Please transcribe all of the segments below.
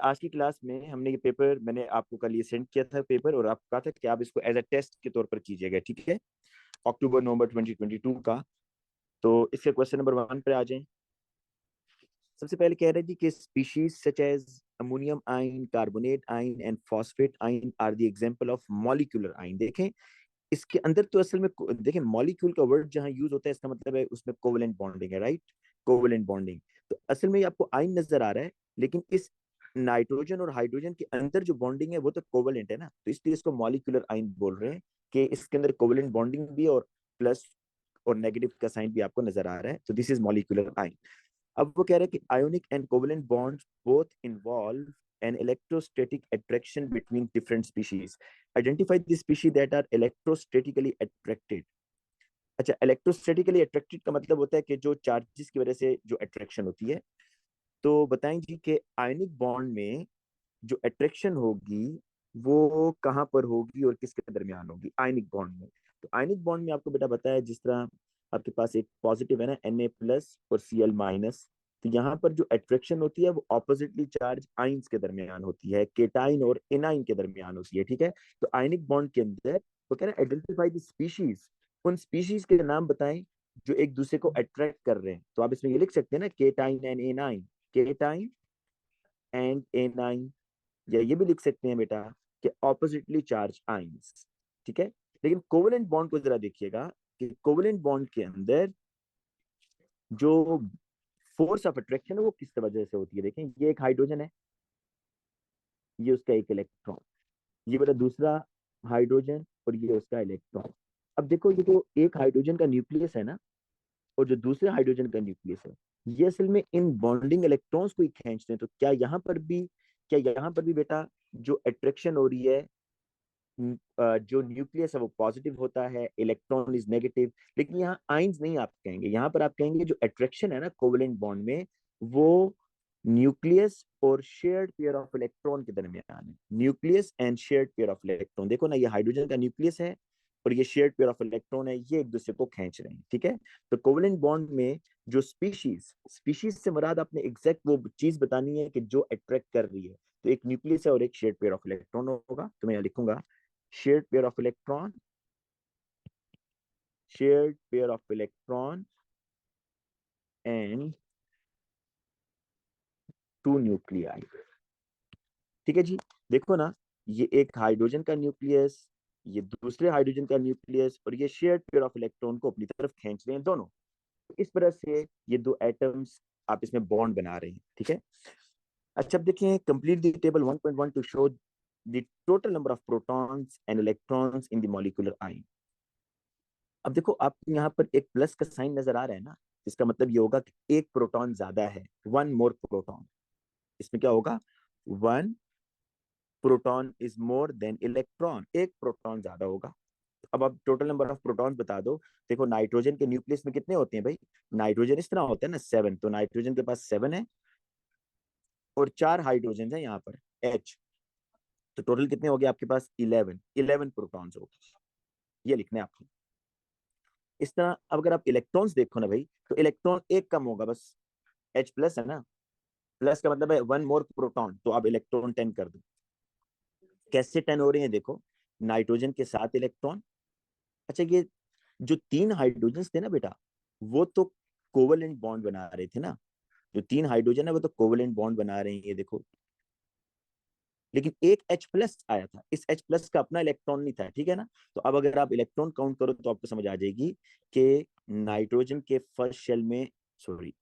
आज की क्लास में हमने ये पेपर, मैंने आपको कल ये सेंड किया था पेपर, और आपको कहा था कि आप इसको एज अ टेस्ट के तौर पर कीजिएगा, ठीक है। अक्टूबर नवंबर 2022 का। तो इसके क्वेश्चन नंबर 1 पे आ जाएं। सबसे पहले कह रहे जी कि species such as ammonium ion, carbonate ion and phosphate ion are the example of molecular ion. देखें इसके अंदर तो असल में देखें मॉलिक्यूल का वर्ड जहां यूज होता है इसका मतलब है उसमें कोवेलेंट बॉन्डिंग है, राइट। Covalent bonding. तो असल में आपको आयन नजर आ रहा है, लेकिन इस नाइट्रोजन और हाइड्रोजन के अंदर जो बॉन्डिंग है वो तो कोवेलेंट है ना, तो इसलिए इसको मॉलिक्यूलर आयन बोल रहे हैं कि इसके अंदर कोवेलेंट बॉन्डिंग भी और प्लस और नेगेटिव का साइन भी आपको नजर आ रहा है, तो दिस इज मॉलिक्यूलर आयन। अब वो कह रहे हैं कि ionic and covalent bonds both involve an electrostatic attraction between different species. Identify the species that are electrostatically attracted. अच्छा, इलेक्ट्रोस्टैटिकली अट्रैक्टेड का मतलब होता है कि जो चार्जेस की वजह से जो अट्रैक्शन होती है। तो बताएं जी कि आयनिक बॉन्ड में जो अट्रैक्शन होगी वो कहाँ पर होगी और किसके दरमियान होगी आयनिक बॉन्ड में। तो आयनिक बॉन्ड में आपको बेटा बताया, जिस तरह आपके पास एक पॉजिटिव है ना Na+ और Cl-, तो यहाँ पर जो अट्रैक्शन होती है वो ऑपोजिटली चार्ज आइंस के दरमियान होती है, केटाइन और एनाइन के दरमियान होती है, ठीक है। तो आयनिक बॉन्ड के अंदर वो कह रहे हैं आइडेंटिफाई द स्पीशीज, उन स्पीशीज के नाम बताएं जो एक दूसरे को अट्रैक्ट कर रहे हैं। तो आप इसमें ये लिख सकते हैं ना, cation and A9, cation and A9. या ये भी लिख सकते हैं बेटा कि ऑपोजिटली चार्ज आइंस, ठीक है। लेकिन कोवेलेंट बॉन्ड को जरा देखिएगा कि कोवेलेंट बॉन्ड के अंदर जो फोर्स ऑफ अट्रैक्शन है वो किस वजह से होती है। देखें ये एक हाइड्रोजन है, ये उसका एक इलेक्ट्रॉन, ये बेटा दूसरा हाइड्रोजन और ये उसका इलेक्ट्रॉन। अब देखो ये जो एक हाइड्रोजन का न्यूक्लियस है ना और जो दूसरे हाइड्रोजन का न्यूक्लियस है, ये असल में इन बॉन्डिंग इलेक्ट्रॉन्स को ही खींचते हैं। तो क्या यहाँ पर भी बेटा जो अट्रैक्शन हो रही है, जो न्यूक्लियस है वो पॉजिटिव होता है, इलेक्ट्रॉन इज नेगेटिव। लेकिन यहाँ आइंस नहीं आप कहेंगे, यहाँ पर आप कहेंगे जो अट्रैक्शन है ना कोवेलेंट बॉन्ड में वो न्यूक्लियस और शेयर्ड पेयर ऑफ इलेक्ट्रॉन के दरमियान है। Nucleus and shared pair of electron, देखो ना ये हाइड्रोजन का न्यूक्लियस है और ये शेयर्ड पेयर ऑफ इलेक्ट्रॉन है, ये एक दूसरे को खींच रहे हैं, ठीक है। तो कोवेलेंट बॉन्ड में जो स्पीशीज, स्पीशीज से मुराद आपने एग्जैक्ट वो चीज बतानी है कि जो अट्रैक्ट कर रही है। तो एक न्यूक्लियस है और एक शेयर्ड पेयर ऑफ इलेक्ट्रॉन होगा, तो मैं यहाँ लिखूंगा shared pair of electron, shared pair of electron and two nuclei, ठीक है जी। देखो ना, ये एक हाइड्रोजन का न्यूक्लियस, ये दूसरे हाइड्रोजन का न्यूक्लियस, और ये शेयर्ड पेयर ऑफ इलेक्ट्रॉन को अपनी तरफ खींच रहे हैं दोनों। इस तरह से ये दो एटम्स आप इसमें बॉन्ड बना रहे हैं, ठीक है। अच्छा अब देखें, complete the table 1.1 to show the total number of protons and electrons in the molecular ion. अब देखो आपको यहाँ पर एक प्लस का साइन नजर आ रहा है ना, इसका मतलब ये होगा कि एक प्रोटॉन ज्यादा है, वन मोर प्रोटॉन। इसमें क्या होगा, one proton is more than electron, एक प्रोटॉन ज्यादा होगा। अब आप टोटल नंबर ऑफ प्रोटॉन्स बता दो। देखो नाइट्रोजन के न्यूक्लियस में कितने होते हैं भाई, नाइट्रोजन इस तरह होता है ना 7, तो नाइट्रोजन के पास 7 है और 4 हाइड्रोजन है यहाँ पर H, तो टोटल कितने हो गए आपके पास 11, 11 प्रोटॉन्स हो गए। ये लिखने हैं आपको इस तरह। अब अगर आप इलेक्ट्रॉन्स देखो ना भाई, तो इलेक्ट्रॉन एक कम होगा बस, H+ है ना, प्लस का मतलब है वन मोर प्रोटॉन, तो आप इलेक्ट्रॉन 10 कर दो। कैसे 10 हो रहे हैं देखो, नाइट्रोजन के साथ इलेक्ट्रॉन। अच्छा ये जो 3 हाइड्रोजन थे ना बेटा, वो तो कोवेलेंट बॉन्ड बना रहे थे ना, जो 3 हाइड्रोजन है वो तो कोवेलेंट बॉन्ड बना रहे हैं, ये देखो। लेकिन एक H+ आया था, इस H+ का अपना इलेक्ट्रॉन नहीं था, ठीक है ना। तो अब अगर आप इलेक्ट्रॉन काउंट करो तो आपको समझ आ जाएगी कि नाइट्रोजन के फर्स्ट शेल में, सॉरी,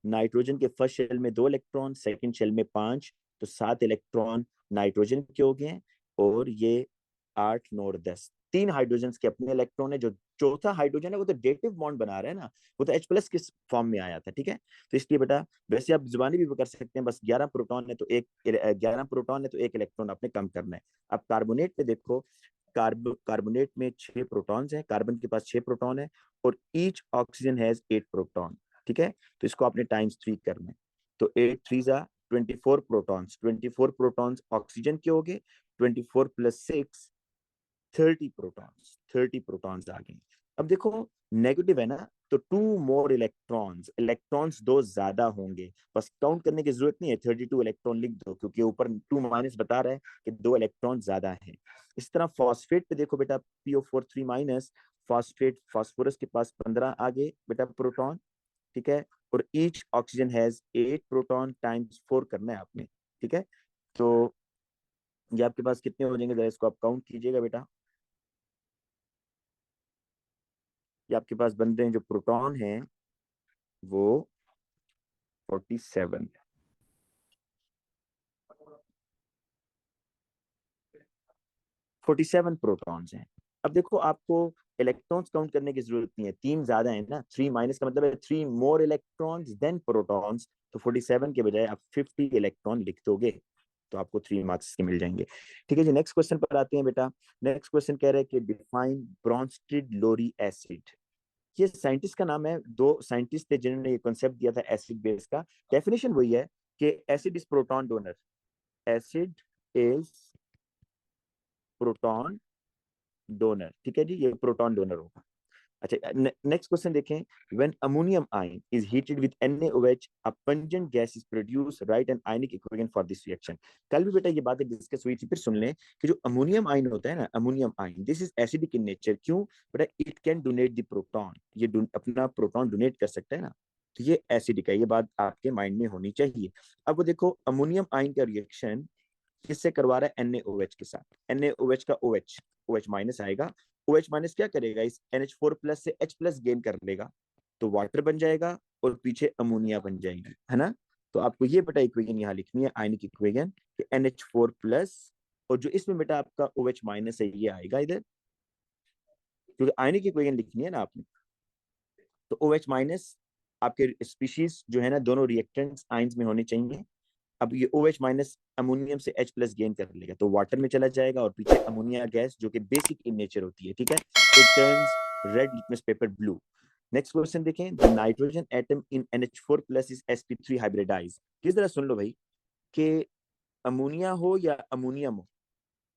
नाइट्रोजन के फर्स्ट शेल में 2 इलेक्ट्रॉन, सेकंड शेल में 5, तो 7 इलेक्ट्रॉन नाइट्रोजन के हो गए हैं। और ये 8 9 और 10, 3 हाइड्रोजन के अपने इलेक्ट्रॉन है। जो चौथा हाइड्रोजन है वो तो डेटिव बॉन्ड बना रहा है ना, वो तो H+ के फॉर्म में आया था, ठीक है। तो इसलिए बेटा वैसे आप जुबानी भी कर सकते हैं, बस 11 प्रोटॉन है तो एक 11 प्रोटॉन है तो एक इलेक्ट्रॉन आपने कम करना है। अब कार्बोनेट पे देखो, कार्बोनेट में 6 प्रोटॉन्स हैं, कार्बन के पास 6 प्रोटॉन है और ईच ऑक्सीजन हैज 8 प्रोटॉन, ठीक है। तो इसको आपने टाइम्स 3 करना है, तो 8 3 जा 24 प्रोटॉन्स, 24 प्रोटॉन्स ऑक्सीजन के हो गए, 24 + 6 30 प्रोटॉन्स, 30 प्रोटॉन्स आ गए। अब देखो नेगेटिव है ना, तो 2 मोर इलेक्ट्रॉन्स, इलेक्ट्रॉन्स 2 ज्यादा होंगे, बस काउंट करने की जरूरत नहीं है, 32 इलेक्ट्रॉन लिख दो क्योंकि ऊपर 2 बता रहा है कि 2 इलेक्ट्रॉन ज्यादा है। इस तरह फॉस्फेट पे देखो बेटा, PO4 3 फॉस्फेट, फास्फोरस के पास 15 आगे बेटा प्रोटॉन, ठीक है, और each oxygen has 8 proton times 4 करना है आपने, ठीक है। तो ये आपके पास कितने हो जाएंगे, जरा इसको आप काउंट कीजिएगा बेटा। ये आपके पास बन रहे हैं जो प्रोटॉन है वो 47, 47 प्रोटॉन्स हैं। अब देखो आपको इलेक्ट्रॉन्स काउंट करने की जरूरत नहीं है, 3 ज्यादा है ना, 3 का मतलब है 3 मोर इलेक्ट्रॉन्स देन प्रोटॉन्स, तो 47 के बजाय आप 50 इलेक्ट्रॉन लिख दोगे, तो आपको 3 मार्क्स के मिल जाएंगे। ठीक है जी, नेक्स्ट क्वेश्चन पर आते हैं बेटा। नेक्स्ट क्वेश्चन कह रहे हैं कि डिफाइन ब्रोंस्टेड लोरी एसिड। ये साइंटिस्ट का नाम है, 2 साइंटिस्ट थे जिन्होंने ये कॉन्सेप्ट दिया था एसिड बेस का। डेफिनेशन वही है कि acid is proton donor, acid is proton donor, ठीक है जी, ये प्रोटॉन डोनर होगा। अच्छा, नेक्स्ट क्वेश्चन देखें। When ammonium ion is heated with NaOH a pungent gas is produce, right an ionic equation for this reaction. कल भी बेटा ये बातें डिस्कस हुई थी, फिर सुन लें कि जो अमोनियम आयन होता है ना, ammonium ion this is acidic in nature. क्यों बेटा? It can donate the proton, ये अपना प्रोटॉन डोनेट कर सकता है ना, तो ये एसिडिक है, ये बात आपके माइंड में होनी चाहिए। अब वो देखो अमोनियम आयन का रिएक्शन किससे करवा रहा है? NaOH के साथ। NaOH का OH माइनस आएगा, OH माइनस क्या करेगा? इस NH4 प्लस से H प्लस गेन कर लेगा, तो वाटर बन जाएगा और पीछे अमोनिया बन जाएगी, है ना। तो आपको ये बेटा इक्वेशन यहाँ लिखनी है, आयनिक इक्वेशन, कि NH4 प्लस, और जो इसमें बेटा आपका OH माइनस है ये आएगा इधर, क्योंकि आयनिक इक्वेशन लिखनी है ना आपने। तो OH माइनस आपके स्पीशीज जो है ना, दोनों रिएक्टेंट्स आइंस में होने चाहिए। अब ये OH माइनस अमोनियम से H प्लस गेन कर लेगा, तो वाटर में चला जाएगा और पीछे अमोनिया गैस जो कि बेसिक इन नेचर होती है, ठीक है, it turns red litmus paper blue. Next question देखें। The nitrogen atom in NH4 plus is sp3 hybridize. किस तरह सुन लो भाई, कि अमोनिया हो या अमोनियम हो,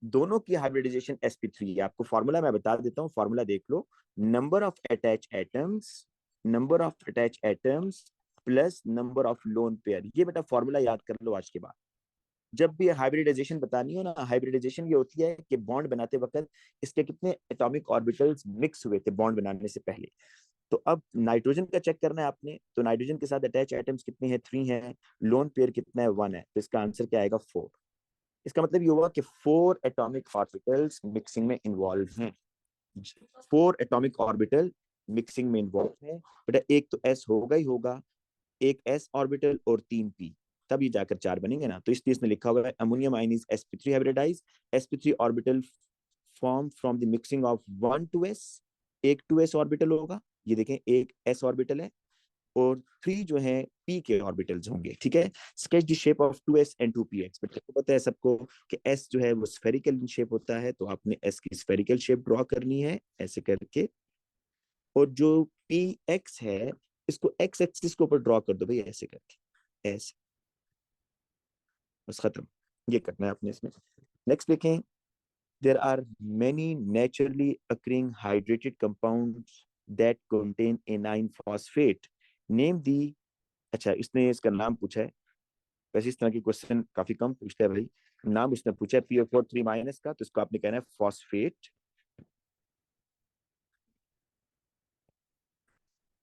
दोनों की हाइब्रिडाइजेशन sp3 है। आपको फॉर्मूला मैं बता देता हूँ, फॉर्मूला देख लो। Number of attach atoms, number of attach atoms plus number of lone pair, ये बेटा फॉर्मूला याद कर लो आज के बाद। जब भी हाइब्रिडाइजेशन बतानी हो ना, हाइब्रिडाइजेशन ये होती है कि बॉन्ड बनाते वक्त इसके कितने एटॉमिक ऑर्बिटल्स मिक्स हुए थे बॉन्ड बनाने से पहले। तो अब नाइट्रोजन का चेक करना है आपने, तो नाइट्रोजन के साथ अटैच एटम्स कितने हैं? 3 हैं। लोन पेयर कितना है? 1 है, तो इसका आंसर क्या आएगा? 4। इसका मतलब ये हुआ कि 4 एटॉमिक ऑर्बिटल्स मिक्सिंग में इन्वॉल्व हैं, 4 एटॉमिक ऑर्बिटल मिक्सिंग में इन्वॉल्व है बेटा। एक तो एस होगा ही होगा, एक एस ऑर्बिटल और 3 पी, तब ये जाकर 4 बनेंगे ना। तो इसलिए इसमें लिखा होगा ammonium ion is sp3 hybridise, sp3 orbital form from the mixing of 1 2s, एक 2s ऑर्बिटल होगा, ये देखें एक s ऑर्बिटल है, और 3 जो है p के ऑर्बिटल्स होंगे, ठीक है। Sketch the shape of 2s and 2px, but पता है सबको कि s जो है वो स्फेरिकल इन शेप होता है, तो आपने s की स्फेरिकल शेप ड्रॉ करनी है ऐसे करके, और जो px है इसको x एक्सिस के ऊपर ड्रॉ कर दो भाई, ऐसे करके, ऐसे, बस खत्म। ये करना है आपने इसमें। नेक्स्ट देखें। There are many naturally occurring hydrated compounds that contain anion phosphate, name the. अच्छा, इसने इसका नाम पूछा है, वैसे इस तरह की क्वेश्चन काफी कम पूछता है भाई। नाम इसने पूछा है PO4 3 का, तो इसको आपने कहना है फॉस्फेट।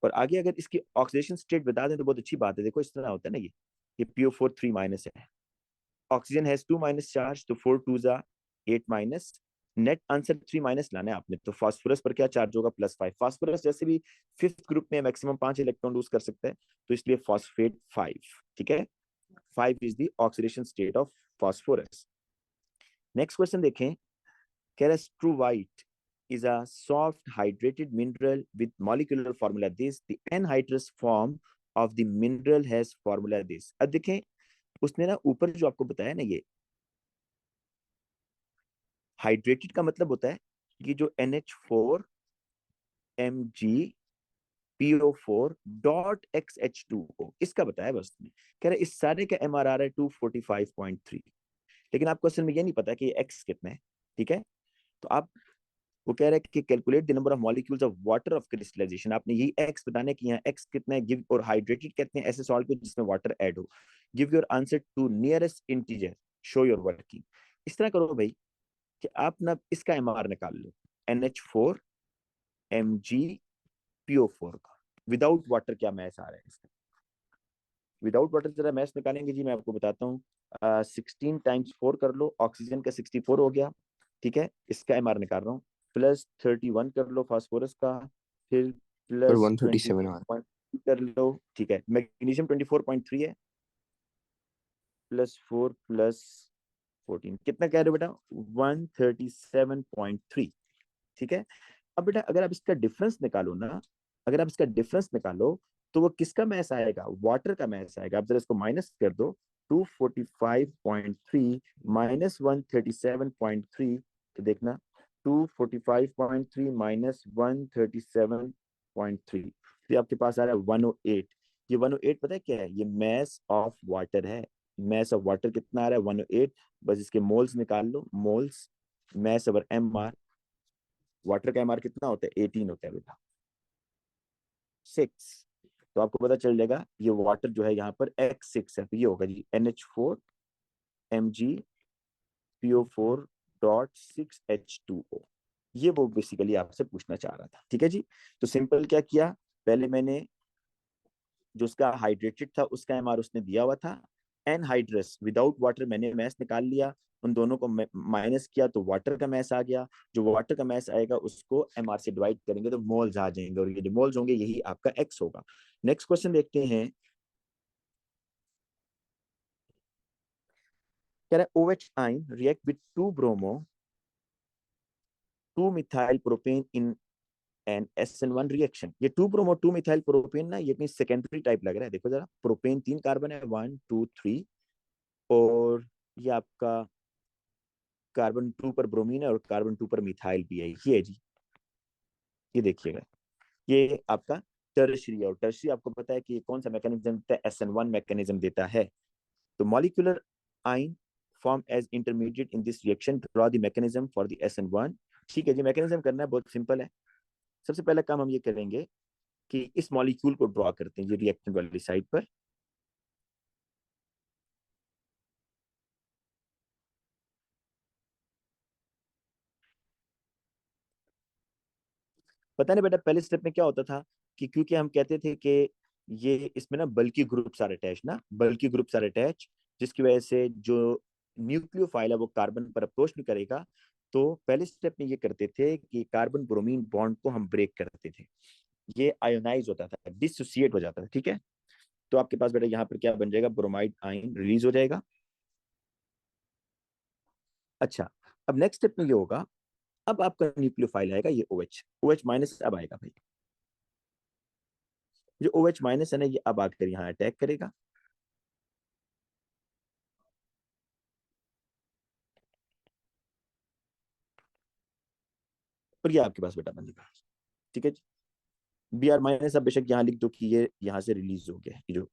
और आगे अगर इसकी ऑक्सीडेशन स्टेट बता दें तो बहुत अच्छी बात है। देखो इस तरह होता है ना, ये PO4 3 है, ऑक्सीजन हैज 2 चार्ज, तो 4 2 8 नेट आंसर 3 लाना है आपने। तो फास्फोरस पर क्या चार्ज होगा? +5। फास्फोरस जैसे भी 5th ग्रुप में मैक्सिमम 5 इलेक्ट्रॉन लूज कर सकता है, तो इसलिए फॉस्फेट 5, ठीक है। 5 is the oxidation state of phosphorus. Next question देखें। Struvite is a soft hydrated mineral with molecular formula this. The anhydrous form of the mineral has formula this. अब देखें, उसने ना ऊपर जो आपको बताया ना, ये हाइड्रेटेड का मतलब होता है कि जो NH4 Mg PO4 .XH2O, इसका बताया बस ने। कह रहे इस सारे का MRR है 245.3, लेकिन आपको असल में ये नहीं पता कि ये X कितना है, ठीक है। तो आप वो कह रहा है कि calculate the number of molecules of water of crystallisation. आपने यही एक्स बताना है कि यहाँ एक्स कितना है, गिव और हाइड्रेटेड कहते हैं ऐसे सॉल्ट को जिसमें वाटर ऐड हो। Give your answer to nearest integer, show your working. इस तरह करो भाई कि आप ना इसका एमआर निकाल लो, NH4 MgPO4 का विदाउट वाटर क्या मैस आ रहा है इसका। विदाउट वाटर जरा मैस निकालेंगे जी, मैं आपको बताता हूँ। 16 × 4 कर लो, ऑक्सीजन का 64 हो गया, ठीक है, इसका एमआर निकाल रहा हूँ। प्लस 31 कर लो फास्फोरस का, फिर और प्लस 137 आ रहा 24 कर लो, ठीक है। मैग्नीशियम 24.3 है, +4 +14 कितना कह रहे हो बेटा, 137.3, ठीक है। अब बेटा अगर आप इसका डिफरेंस निकालो ना, अगर आप इसका डिफरेंस निकालो तो वो किसका मैस आएगा, वाटर का मैस आएगा। आप जरा इसको माइनस कर दो, 245.3 -137.3, तो देखना 245.3 -137.3, तो आपके पास आ रहा है 108। ये 108 पता है क्या है, ये मैस ऑफ वाटर है। मैस ऑफ वाटर कितना आ रहा है, 108। बस इसके मोल्स निकाल लो, moles, mass over M R. Water का एमआर कितना होता है, 18 होता है बेटा, 6। तो आपको पता चल जाएगा ये वाटर जो है यहाँ पर X6 है, तो ये होगा जी NH4 MgPO4.6H2O। ये वो बेसिकली आपसे पूछना चाह रहा था, ठीक है जी। तो सिंपल क्या किया, पहले मैंने जो उसका हाइड्रेटेड था उसका एमआर उसने दिया हुआ था, एनहाइड्रस विदाउट वाटर मैंने मैस निकाल लिया, उन दोनों को माइनस किया तो वाटर का मैस आ गया। जो वाटर का मैस आएगा उसको एमआर से डिवाइड करेंगे तो मोल्स आ जाएंगे, और ये जो मोल्स होंगे यही आपका एक्स होगा। नेक्स्ट क्वेश्चन देखते हैं, कह रहा है OH आइन react with 2 bromo 2 methyl propane in an SN1 reaction. ये 2 ब्रोमो 2 मिथाइल प्रोपेन ना, ये कहीं सेकेंडरी टाइप लग रहा है, देखो जरा, प्रोपेन 3 कार्बन है, 1 2 3, और ये आपका कार्बन 2 पर ब्रोमीन है और कार्बन 2 पर मिथाइल भी है, ये है जी। ये देखिएगा, ये आपका टर्शरी है, और टर्शरी आपको पता है कि कौन सा मैकेनिज्म देता है, SN1 मैकेनिज्म देता है। तो molecular ion form as intermediate in this reaction, draw the mechanism for the SN1। ठीक है जी, मैकेनिज्म करना है, बहुत सिंपल है। सबसे पहला काम हम ये करेंगे कि इस मॉलिक्यूल को ड्रॉ करते हैं ये रिएक्टेंट वाली साइड पर। पता नहीं बेटा पहले स्टेप में क्या होता था, कि क्योंकि हम कहते थे कि ये इसमें ना बल्कि ग्रुप्स आर अटैच, ना बल्कि ग्रुप्स आर अटैच, जिसकी वजह से जो न्यूक्लियोफाइल है वो कार्बन पर अप्रोच नहीं करेगा। तो पहले स्टेप में ये करते थे कि कार्बन ब्रोमीन बॉन्ड को हम ब्रेक करते थे, ये आयोनाइज होता था, डिसोसिएट हो जाता था, ठीक है। तो आपके पास बेटा यहाँ पर क्या बन जाएगा, ब्रोमाइड आयन रिलीज हो जाएगा। अच्छा, अब नेक्स्ट स्टेप में ये होगा, अब आपका न्यूक्लियोफाइल आएगा ये OH माइनस अब आएगा भाई, जो OH माइनस है ना ये अब आकर यहाँ अटैक करेगा। और ये आपके पास बेटा बनेगा, ठीक है जी। Br- अब बेशक यहाँ लिख दो कि ये यहाँ से रिलीज हो गया, ये जो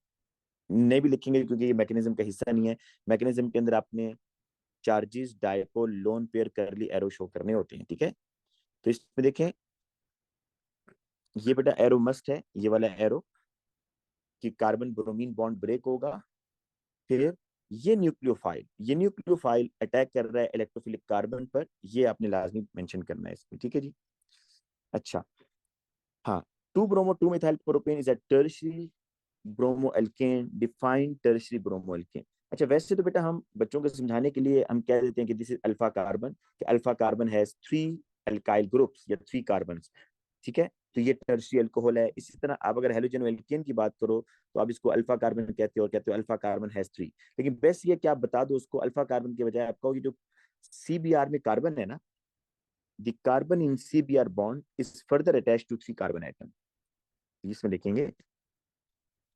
नहीं भी लिखेंगे क्योंकि ये मैकेनिज्म का हिस्सा नहीं है। मैकेनिज्म के अंदर आपने चार्जेस डायपोल लोन पेयर करली एरो शो करने होते हैं, ठीक है। तो इसमें देखें, ये बेटा एरो मस्ट है, ये वाला एरो, कि कार्बन ब्रोमीन बॉन्ड ब्रेक होगा। फिर ये न्यूक्लियोफाइल अटैक कर रहा है इलेक्ट्रोफिलिक कार्बन पर, ये आपने लाजमी मेंशन करना है इसमें, ठीक है जी। अच्छा, हाँ, 2 bromo 2 methyl propane is a tertiary bromo alkane, define tertiary bromo alkane. अच्छा, वैसे तो बेटा हम बच्चों को समझाने के लिए हम कह देते हैं कि दिस इज अल्फा कार्बन, कि alpha carbon has 3 alkyl groups या 3 कार्बन, ठीक है। तो ये टर्शियरी अल्कोहल है। इसी तरह आप अगर हेलोजन एल्केन की बात करो तो आप इसको अल्फा कार्बन कहते हो, और कहते हो अल्फा कार्बन हैज 3। लेकिन बेस्ट ये कि आप बता दो उसको अल्फा कार्बन के बजाय आपका ये जो CBr में कार्बन है ना, the carbon in CBr bond is further attach to 3 carbon atom. इसमें देखेंगे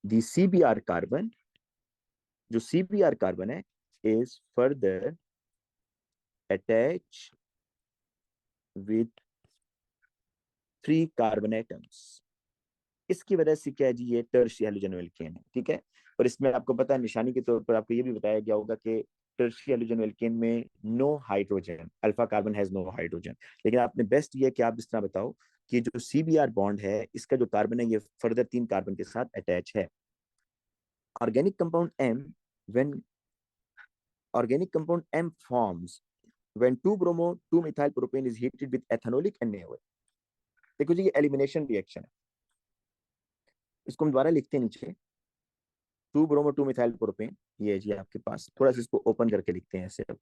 द CBr कार्बन, जो CBr कार्बन है, is further attach with 3 carbon atoms. इसकी वजह से क्या है जी, ये टर्शियरी हेलोजन एल्केन है, ठीक है। और इसमें आपको पता है निशानी के तौर पर आपको ये भी बताया गया होगा कि टर्शियरी हैलोजन एल्केन में no hydrogen, alpha carbon has no hydrogen. लेकिन आपने बेस्ट ये कि आप इस तरह बताओ कि जो CBr बॉन्ड है इसका जो कार्बन है ये फर्दर 3 कार्बन के साथ अटैच है। Organic compound M, when organic compound M forms when 2-bromo-2-methyl propane is heated with ethanolic NaOH। देखो जी ये एलिमिनेशन रिएक्शन है, इसको हम दोबारा लिखते हैं नीचे, 2-bromo-2-methyl propane, ये है जी आपके पास, थोड़ा सा इसको ओपन करके लिखते हैं ऐसे। अब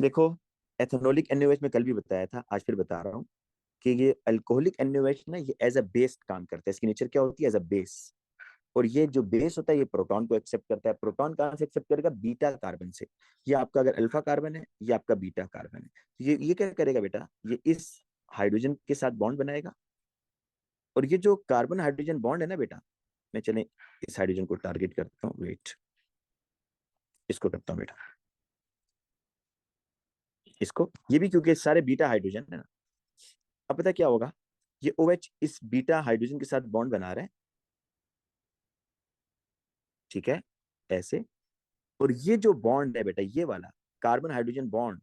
देखो एथेनोलिक NaOH में कल भी बताया था, आज फिर बता रहा हूँ कि ये अल्कोहलिक NaOH ना ये एज अ बेस काम करता है, इसकी नेचर क्या होती है, एज अ बेस। और ये जो बेस होता है ये प्रोटॉन को एक्सेप्ट करता है। प्रोटॉन कहाँ से एक्सेप्ट करेगा, बीटा कार्बन से। ये आपका अगर अल्फा कार्बन है, ये आपका बीटा कार्बन है, तो ये क्या करेगा बेटा, ये इस हाइड्रोजन के साथ बॉन्ड बनाएगा। और ये जो कार्बन हाइड्रोजन बॉन्ड है ना बेटा, मैं चले इस हाइड्रोजन को टारगेट करता हूँ, वेट, इसको करता हूँ बेटा, इसको, ये भी क्योंकि सारे बीटा हाइड्रोजन है ना। अब पता क्या होगा, ये OH इस बीटा हाइड्रोजन के साथ बॉन्ड बना रहा है, ठीक है, ऐसे। और ये जो बॉन्ड है बेटा, ये वाला कार्बन हाइड्रोजन बॉन्ड,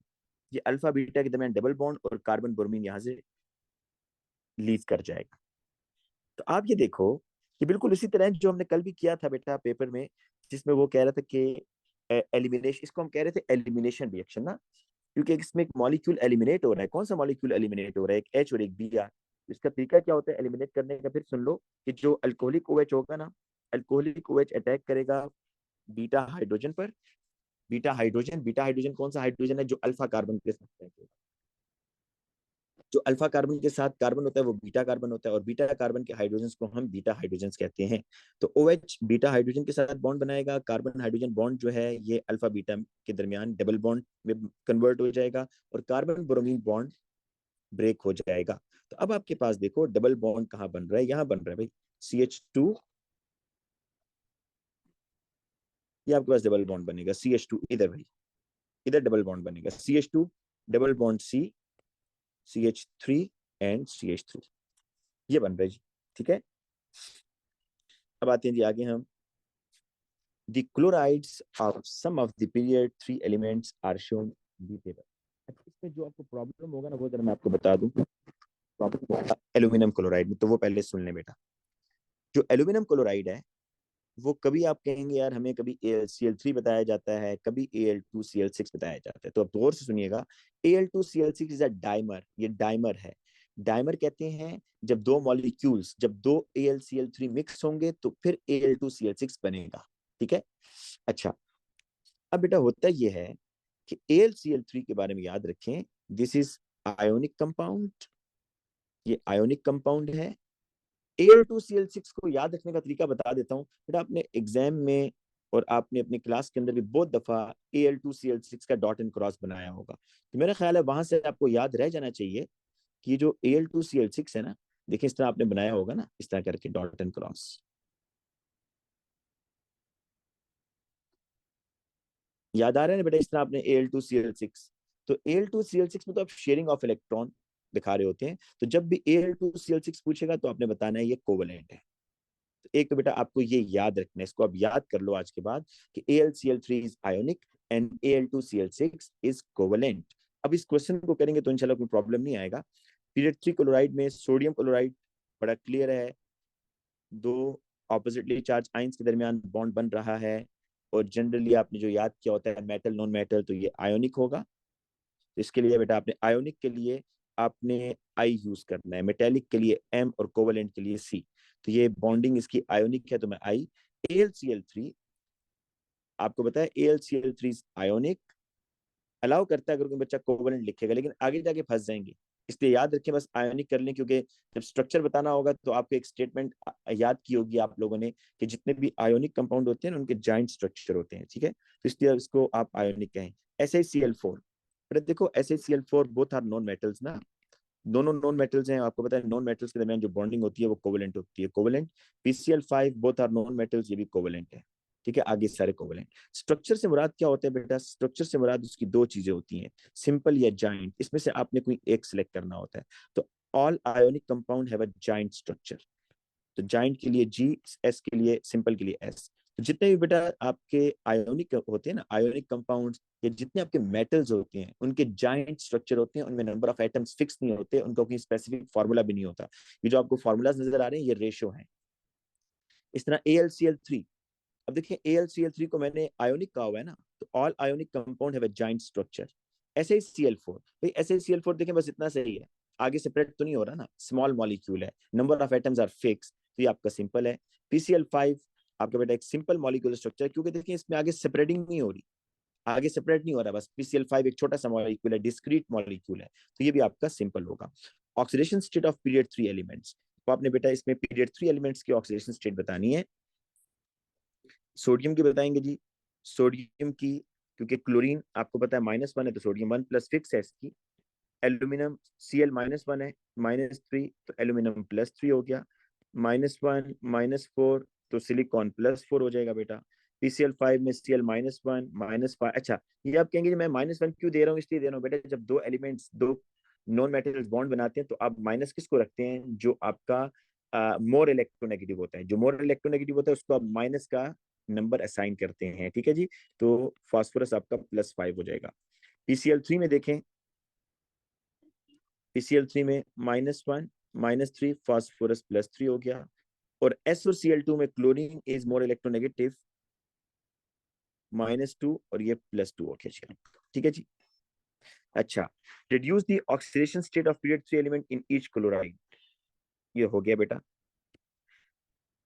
ये अल्फा बीटा के दरमियान डबल बॉन्ड और कार्बन ब्रोमीन यहां से लीव कर जाएगा। तो आप ये देखो कि बिल्कुल उसी तरह जो हमने कल भी किया था बेटा पेपर में, जिसमें वो कह रहा था कि एलिमिनेशन, इसको हम कह रहे थे एलिमिनेशन रिएक्शन ना, क्योंकि इसमें एक मॉलिक्यूल एलिमिनेट हो रहा है। कौन सा मॉलिक्यूल एलिमिनेट हो रहा है, एक H और एक Br। इसका तरीका क्या होता है एलिमिनेट करने का, फिर सुन लो कि जो अल्कोहलिक OH होगा ना, अल्कोहलिक OH अटैक करेगा बीटा हाइड्रोजन पर। बीटा हाइड्रोजन कौन सा हाइड्रोजन है, जो अल्फा कार्बन के साथ अटैक होगा। जो अल्फा कार्बन के साथ कार्बन होता है वो बीटा कार्बन होता है, और बीटा कार्बन के हाइड्रोजन को हम बीटा हाइड्रोजन कहते हैं। तो OH बीटा हाइड्रोजन के साथ बॉन्ड बनाएगा, कार्बन हाइड्रोजन बॉन्ड जो है ये अल्फा बीटा के दरमियान डबल बॉन्ड में कन्वर्ट हो जाएगा, और कार्बन ब्रोमीन बॉन्ड ब्रेक हो जाएगा। तो अब आपके पास देखो डबल बॉन्ड कहाँ बन रहा है, यहाँ बन रहा है भाई, CH2, ये आपके पास डबल बॉन्ड बनेगा CH2, इधर भाई, इधर डबल बॉन्ड बनेगा CH2 double bond CH3 and CH3, ये बन रहा है जी, ठीक है। अब आते हैं जी आगे हम, the chlorides of some of the period 3 elements are shown in the table। इसमें जो आपको प्रॉब्लम होगा ना वो जरा मैं आपको बता दूं, प्रॉब्लम होगा एल्यूमिनियम क्लोराइड में, तो वो पहले सुन लें बेटा। जो एल्यूमिनियम क्लोराइड है वो कभी आप कहेंगे यार हमें कभी AlCl3 बताया जाता है, कभी Al2Cl6 बताया जाता है, तो अब गौर से सुनिएगा, Al2Cl6 इज अ डाइमर, ये डाइमर है। डाइमर कहते हैं जब दो मॉलिक्यूल्स, जब दो AlCl3 मिक्स होंगे तो फिर Al2Cl6 बनेगा, ठीक है। अच्छा, अब बेटा होता ये है कि AlCl3 के बारे में याद रखें, दिस इज आयोनिक कंपाउंड, ये आयोनिक कंपाउंड है। Al2Cl6 को याद रखने का तरीका बता देता हूँ बेटा, आपने एग्जाम में और आपने अपनी क्लास के अंदर भी बहुत दफा Al2Cl6 का डॉट एंड क्रॉस बनाया होगा, तो मेरा ख्याल है वहां से आपको याद रह जाना चाहिए कि ये जो Al2Cl6 है ना, देखिए इस तरह आपने बनाया होगा ना, इस तरह करके डॉट एंड क्रॉस, याद आ रहा है ना बेटा, इस तरह आपने Al2Cl6, तो Al2Cl6 में तो आप शेयरिंग ऑफ इलेक्ट्रॉन दिखा रहे होते हैं, तो जब भी Al2Cl6 पूछेगा तो आपने बताना है ये कोवलेंट है। तो एक तो बेटा आपको ये याद रखना है, इसको आप याद कर लो आज के बाद कि AlCl3 is ionic and Al2Cl6 is covalent. अब इस क्वेश्चन को करेंगे तो इंशाल्लाह कोई प्रॉब्लम नहीं आएगा। पीरियड 3 क्लोराइड में सोडियम क्लोराइड बड़ा क्लियर है, दो ऑपोजिटली चार्ज आइंस के दरमियान बॉन्ड बन रहा है, और जनरली आपने जो याद किया होता है मेटल नॉन मेटल, तो ये आयोनिक होगा। तो इसके लिए बेटा आपने आयोनिक के लिए आपने आई यूज करना है, मेटेलिक के लिए M और कोवलेंट के लिए C। तो ये बॉन्डिंग इसकी आयोनिक है तो मैं आई। AlCl3 आपको बताया AlCl3 आयोनिक, अलाउ करता है अगर कोई बच्चा कोवलेंट लिखेगा, लेकिन आगे जाके फंस जाएंगे, इसलिए याद रखें बस आयोनिक कर लें, क्योंकि जब स्ट्रक्चर बताना होगा तो आपको एक स्टेटमेंट याद की होगी आप लोगों ने कि जितने भी आयोनिक कंपाउंड होते हैं ना उनके जॉइंट स्ट्रक्चर होते हैं, ठीक है, तो इसलिए इसको आप आयोनिक कहें। SaCl4, पर देखो SaCl4 both are non metals ना, दोनों नॉन मेटल्स हैं, आपको पता है नॉन मेटल्स के दरमियान जो बॉन्डिंग होती है वो कोवेलेंट होती है, covalent. PCl5 both are non metals, ये भी कोवेलेंट है, ठीक है, आगे सारे कोवेलेंट। स्ट्रक्चर से मुराद क्या होता है बेटा, स्ट्रक्चर से मुराद उसकी दो चीजें होती हैं, सिंपल या जाइंट, इसमें से आपने कोई एक सिलेक्ट करना होता है। तो all ionic compound have a giant structure, तो जाइंट के लिए जी, एस के लिए, सिंपल के लिए एस। तो जितने भी बेटा आपके आयोनिक होते हैं ना, आयोनिक कंपाउंड्स या जितने आपके मेटल्स होते हैं, उनके जाइंट स्ट्रक्चर होते हैं, उनमें नंबर ऑफ एटम्स फिक्स नहीं होते, उनका कोई स्पेसिफिक फार्मूला भी नहीं होता। ये जो आपको फार्मूलाज नजर आ रहे हैं, ये रेशियो है। इस तरह AlCl3, अब देखिए AlCl3 को मैंने आयोनिक कहा हुआ है ना, तो all ionic compound have a giant structure. ऐसे ही Cl4, भाई ऐसे ही Cl4 देखें, बस इतना सही है, आगे सेपरेट तो नहीं हो रहा ना, स्मॉल मॉलिक्यूल है, number of atoms are fix, तो ये आपका सिंपल है। PCl5 आपका बेटा एक सिंपल मॉलिक्यूलर स्ट्रक्चर, क्योंकि देखिए इसमें आगे सेपरेटिंग नहीं हो रही, आगे सेपरेट नहीं हो रहा, बस PCl5 एक छोटा सा मॉलिक्यूल है, डिस्क्रीट मॉलिक्यूल है, तो ये भी आपका सिंपल होगा। Oxidation state of period 3 elements, तो आपने बेटा इसमें पीरियड 3 एलिमेंट्स की ऑक्सीडेशन स्टेट बतानी है। सोडियम की बताएंगे जी, सोडियम की, क्योंकि क्लोरीन आपको पता है -1 है, तो सोडियम 1 प्लस फिक्स है इसकी। एल्यूमिनियम Cl-1 है, -3, तो एल्यूमिनियम +3 हो गया। -1 -4, तो सिलिकॉन +4 हो जाएगा बेटा। PCl5 में Cl-1 -5, अच्छा ये आप कहेंगे मैं -1 क्यों दे रहा हूँ, इसलिए दे रहा हूँ बेटा, जब दो एलिमेंट्स, दो नॉन मेटेरियल्स बॉन्ड बनाते हैं, तो आप माइनस किसको रखते हैं, जो आपका मोर इलेक्ट्रोनेगेटिव होता है, जो मोर इलेक्ट्रोनेगेटिव होता है उसको आप माइनस का नंबर असाइन करते हैं, ठीक है जी। तो फास्फोरस आपका +5 हो जाएगा। PCl3 में देखें, PCl3 में -1 -3, फास्फोरस +3 हो गया। और S और Cl2 में क्लोरीन इज मोर इलेक्ट्रोनेगेटिव, -2, और ये +2 हो गया, ठीक है जी। अच्छा, reduce the oxidation state of period 3 element in each chloride, ये हो गया बेटा।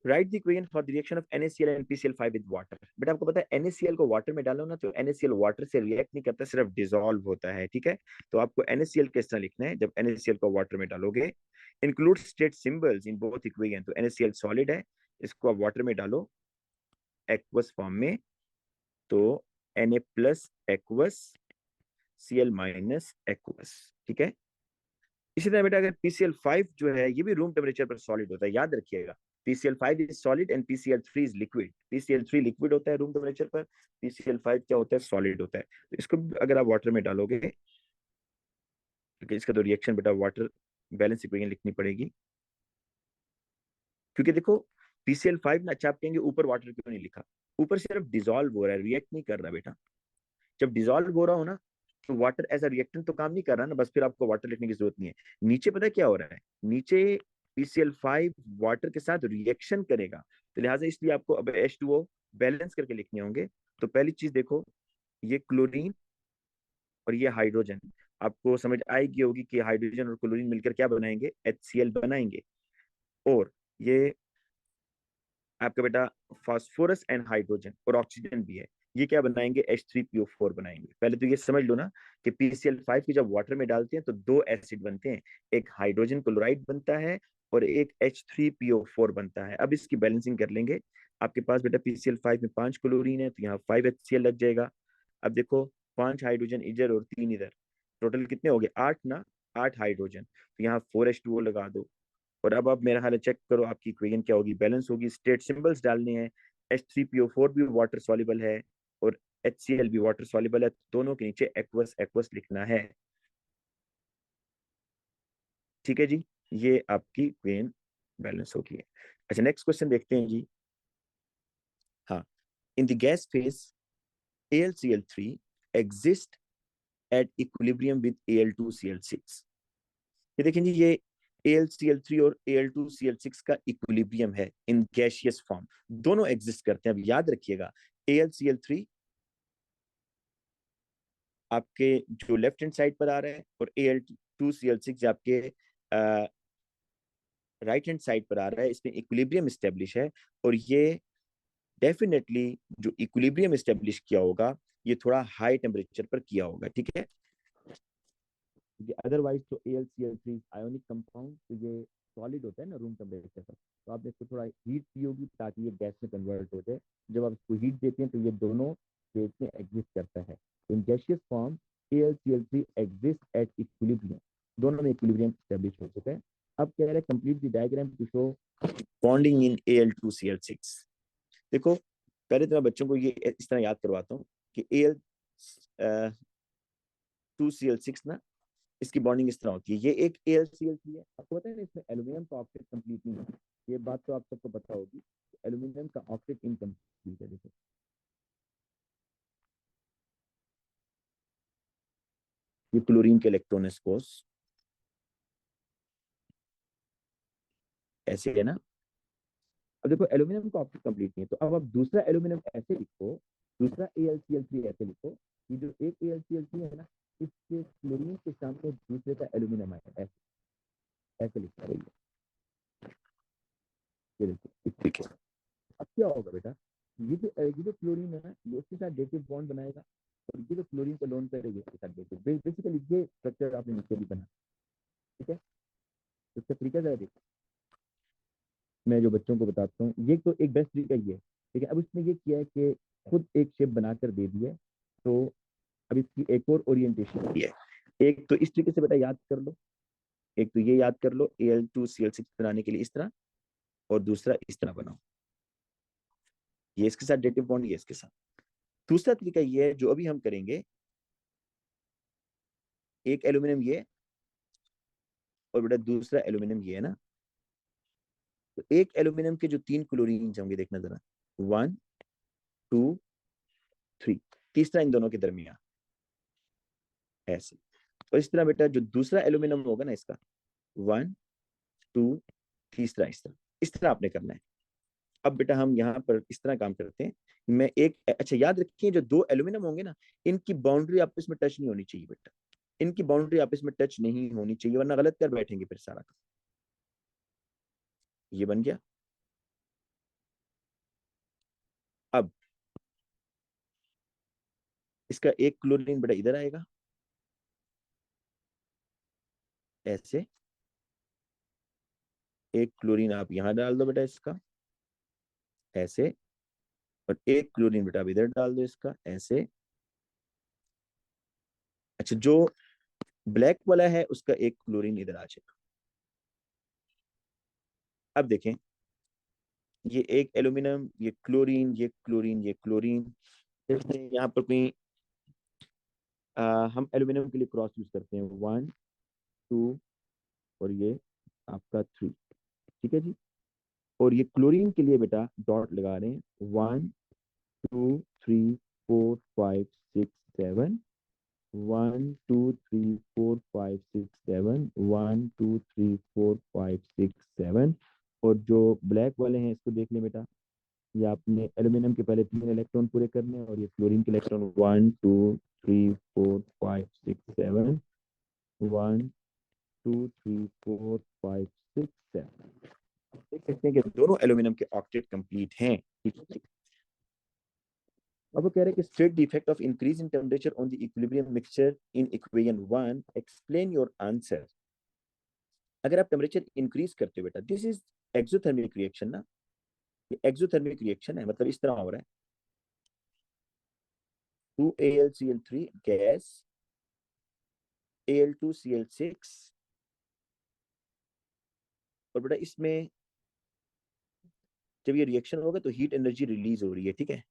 Right the equation for the reaction of NaCl and PCl5 with water, बेटा आपको पता है NaCl को वाटर में डालो ना, तो NaCl वाटर से रिएक्ट नहीं करता, सिर्फ डिसॉल्व होता है, ठीक है। तो आपको NaCl किस तरह लिखना है, जब NaCl को वाटर में डालोगे, include state symbols in both equation, तो NaCl सॉलिड है, इसको आप वाटर में डालो एक्वस फॉर्म में, तो Na+ एक्वस, Cl- एक्वस, ठीक है। इसी तरह बेटा अगर PCl5 जो है, ये भी रूम टेम्परेचर पर सॉलिड होता है, याद रखिएगा। PCl5 is solid and PCl3 is liquid. PCl3 liquid होता है रूम टेम्परेचर पर, PCl5 क्या होता है, सॉलिड होता है। तो इसको अगर आप वाटर में डालोगे, क्योंकि इसका तो रिएक्शन बेटा वाटर बैलेंस इक्वेशन लिखनी पड़ेगी, क्योंकि देखो PCl5 ना, अच्छा आप कहेंगे ऊपर वाटर क्यों नहीं लिखा, ऊपर सिर्फ डिसॉल्व हो रहा है, रिएक्ट नहीं कर रहा बेटा। जब डिसॉल्व हो रहा हो ना, तो वाटर एज अ रिएक्टेंट तो काम नहीं कर रहा ना, बस फिर आपको वाटर लिखने की जरूरत नहीं है। नीचे पता है क्या हो रहा है, नीचे PCl5 वाटर के साथ रिएक्शन करेगा, तो लिहाजा इसलिए आपको अब H2O बैलेंस करके लिखने होंगे। तो पहली चीज देखो, ये क्लोरीन और ये हाइड्रोजन, आपको समझ आएगी होगी कि हाइड्रोजन और क्लोरीन मिलकर क्या बनाएंगे, HCl बनाएंगे। और ये आपका बेटा फास्फोरस एंड हाइड्रोजन और ऑक्सीजन भी है, ये क्या बनाएंगे, H3PO4 बनाएंगे। पहले तो ये समझ लो ना कि PCl5 की जब वाटर में डालते हैं तो दो एसिड बनते हैं, एक हाइड्रोजन क्लोराइड बनता है और एक H3PO4 बनता है। अब इसकी बैलेंसिंग कर लेंगे, आपके पास बेटा PCl5 में 5 क्लोरीन है, तो यहाँ 5 HCl लग जाएगा। अब देखो 5 हाइड्रोजन इधर और 3 इधर, टोटल कितने हो गए, 8 ना, 8 हाइड्रोजन, तो यहाँ 4H2O लगा दो। और अब आप मेरा ख्याल है चेक करो आपकी इक्वेशन क्या होगी, बैलेंस होगी, स्टेट सिंबल्स डालने हैं। H3PO4 भी वाटर सॉल्युबल है और HCl भी वाटर सॉल्युबल है, दोनों के नीचे एक्वस एक्वस लिखना है, ठीक है जी। ये आपकी इक्वेशन बैलेंस होगी। अच्छा नेक्स्ट क्वेश्चन देखते हैं जी। हाँ, in the gas phase AlCl3 exist at equilibrium with Al2Cl6, ये देखें जी, ये AlCl3 और Al2Cl6 का इक्विलिब्रियम है इन गैशियस फॉर्म, दोनों एग्जिस्ट करते हैं। अब याद रखिएगा, AlCl3 आपके जो लेफ्ट हैंड साइड पर आ रहा है, और Al2Cl6 आपके राइट हैंड साइड पर आ रहा है, इसमें इक्विलिब्रियम स्टेब्लिश है। और ये डेफिनेटली जो इक्विलिब्रियम स्टेब्लिश किया होगा, ये थोड़ा हाई टेम्परेचर पर किया होगा, ठीक है। अदरवाइज तो AlCl3 आयोनिक कंपाउंड, तो ये सॉलिड होता है ना रूम टेम्परेचर पर, तो आपने इसको थोड़ा हीट दी होगी ताकि ये गैस में कन्वर्ट हो जाए। जब आप इसको हीट देते हैं तो ये दोनों स्टेट में एग्जिस्ट करता है। In gaseous form AlCl3 exist at equilibrium, दोनों में इक्विलिब्रियम एस्टेब्लिश हो चुका है। अब कह रहे हैं complete the diagram to show bonding in Al2Cl6। देखो पहले तो मैं बच्चों को ये इस तरह याद करवाता हूँ कि Al2Cl6 ना, इसकी बॉन्डिंग इस तरह होती है, ये एक AlCl3 है, आपको पता है ना इसमें एल्यूमिनियम का ऑक्साइड कंप्लीट नहीं है, ये बात तो आप सबको पता होगी, एल्यूमिनियम का ऑक्टेट इनकम्प्लीट है। देखो ये क्लोरीन के इलेक्ट्रॉन है, सपोज ऐसे है ना। अब देखो एल्यूमिनियम का ऑक्टेट कंप्लीट नहीं है, तो अब आप दूसरा एल्यूमिनियम ऐसे लिखो, दूसरा AlCl3 ऐसे लिखो कि जो एक AlCl3 है ना, इसके क्लोरीन के सामने दूसरे का एल्यूमिनियम आया, ऐसे ऐसे लिखना है। ये देखो इस तरीके से। अब क्या होगा बेटा, ये जो क्लोरीन है ना, ये उसके साथ डेटिव बॉन्ड बनाएगा, और ये जो क्लोरीन को लोन करेगी उसके साथ डेटिव। बेसिकली ये स्ट्रक्चर आपने नीचे भी बना, ठीक है। तो इसका तरीका जरा देखो, मैं जो बच्चों को बताता हूँ, ये तो एक बेस्ट तरीका ये है, ठीक है। अब इसने ये किया है कि खुद एक शेप बनाकर दे दी है, तो अब इसकी एक और ओरिएंटेशन दी है। एक तो इस तरीके से बेटा याद कर लो, एक तो ये याद कर लो Al2Cl6 बनाने के लिए इस तरह, और दूसरा इस तरह बनाओ, ये इसके साथ डेटिव बॉन्ड, ये इसके साथ। दूसरा तरीका ये है जो अभी हम करेंगे, एक एल्यूमिनियम ये और बेटा दूसरा एल्यूमिनियम ये है ना, तो एक एल्यूमिनियम के जो 3 क्लोरीन होंगे, देखना जरा, 1 2 3, तीसरा इन दोनों के दरमियान ऐसे। और इस तरह बेटा जो दूसरा एल्यूमिनियम होगा ना इसका, 1 2, तीसरा इस तरह आपने करना है। अब बेटा हम यहाँ पर इस तरह काम करते हैं, मैं एक, अच्छा याद रखिए जो दो एल्यूमिनियम होंगे ना, इनकी बाउंड्री आपस में टच नहीं होनी चाहिए बेटा, इनकी बाउंड्री आपस में टच नहीं होनी चाहिए, वरना गलत कर बैठेंगे फिर सारा का। ये बन गया। अब इसका एक क्लोरीन बेटा इधर आएगा ऐसे, एक क्लोरीन आप यहां डाल दो बेटा इसका ऐसे, और एक क्लोरीन बेटा आप इधर डाल दो इसका ऐसे। अच्छा जो ब्लैक वाला है उसका एक क्लोरीन इधर आ जाएगा। अब देखें, ये एक एल्यूमिनियम, ये क्लोरीन, ये क्लोरीन, ये क्लोरीन, जैसे यहाँ पर कोई हम एल्यूमिनियम के लिए क्रॉस यूज करते हैं, 1 2 और ये आपका 3, ठीक है जी। और ये क्लोरीन के लिए बेटा डॉट लगा रहे हैं, 1 2 3 4 5 6 7, 1 2 3 4 5 6 7, 1 2 3 4 5 6 7। और जो ब्लैक वाले हैं इसको देख लें बेटा, ये आपने एल्यूमिनियम के पहले 3 इलेक्ट्रॉन पूरे करने हैं, और ये क्लोरीन के इलेक्ट्रॉन 1 2 3 4 5 6 7, 1 2 3 4 5 6 7। देख सकते हैं कि दोनों एल्यूमिनियम के ऑक्टेट कंप्लीट हैं, ठीक है। अब वो कह रहे हैं कि state the effect of increase in temperature on the equilibrium mixture in equation 1, explain your answer. अगर आप टेम्परेचर इंक्रीज करते हो बेटा, दिस इज एक्सोथर्मिक रिएक्शन ना, ये एक्सोथर्मिक रिएक्शन है, मतलब इस तरह हो रहा है, 2AlCl3 गैस, Al2Cl6, और बेटा इसमें जब ये रिएक्शन होगा तो हीट एनर्जी रिलीज हो रही है, ठीक है।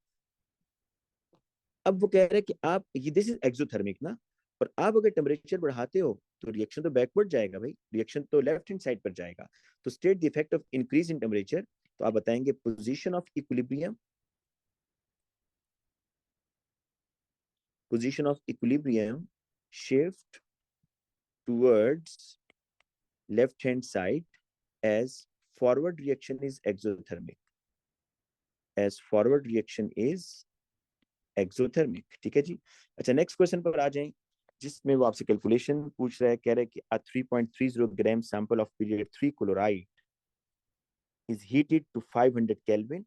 अब वो कह रहे हैं कि आप ये, दिस इज एक्सोथर्मिक ना, और आप अगर टेम्परेचर बढ़ाते हो तो रिएक्शन तो बैकवर्ड जाएगा भाई, रिएक्शन तो लेफ्ट हैंड साइड पर जाएगा। तो state the effect of increase in temperature, तो आप बताएंगे position of equilibrium shift towards left hand side as forward reaction is exothermic, as forward reaction is exothermic, ठीक है जी। अच्छा नेक्स्ट क्वेश्चन पर आ जाएं, जिसमें वो आपसे कैलकुलेशन पूछ रहा है, कह रहा है कि a 3.30 gram sample of period 3 chloride is heated to 500 Kelvin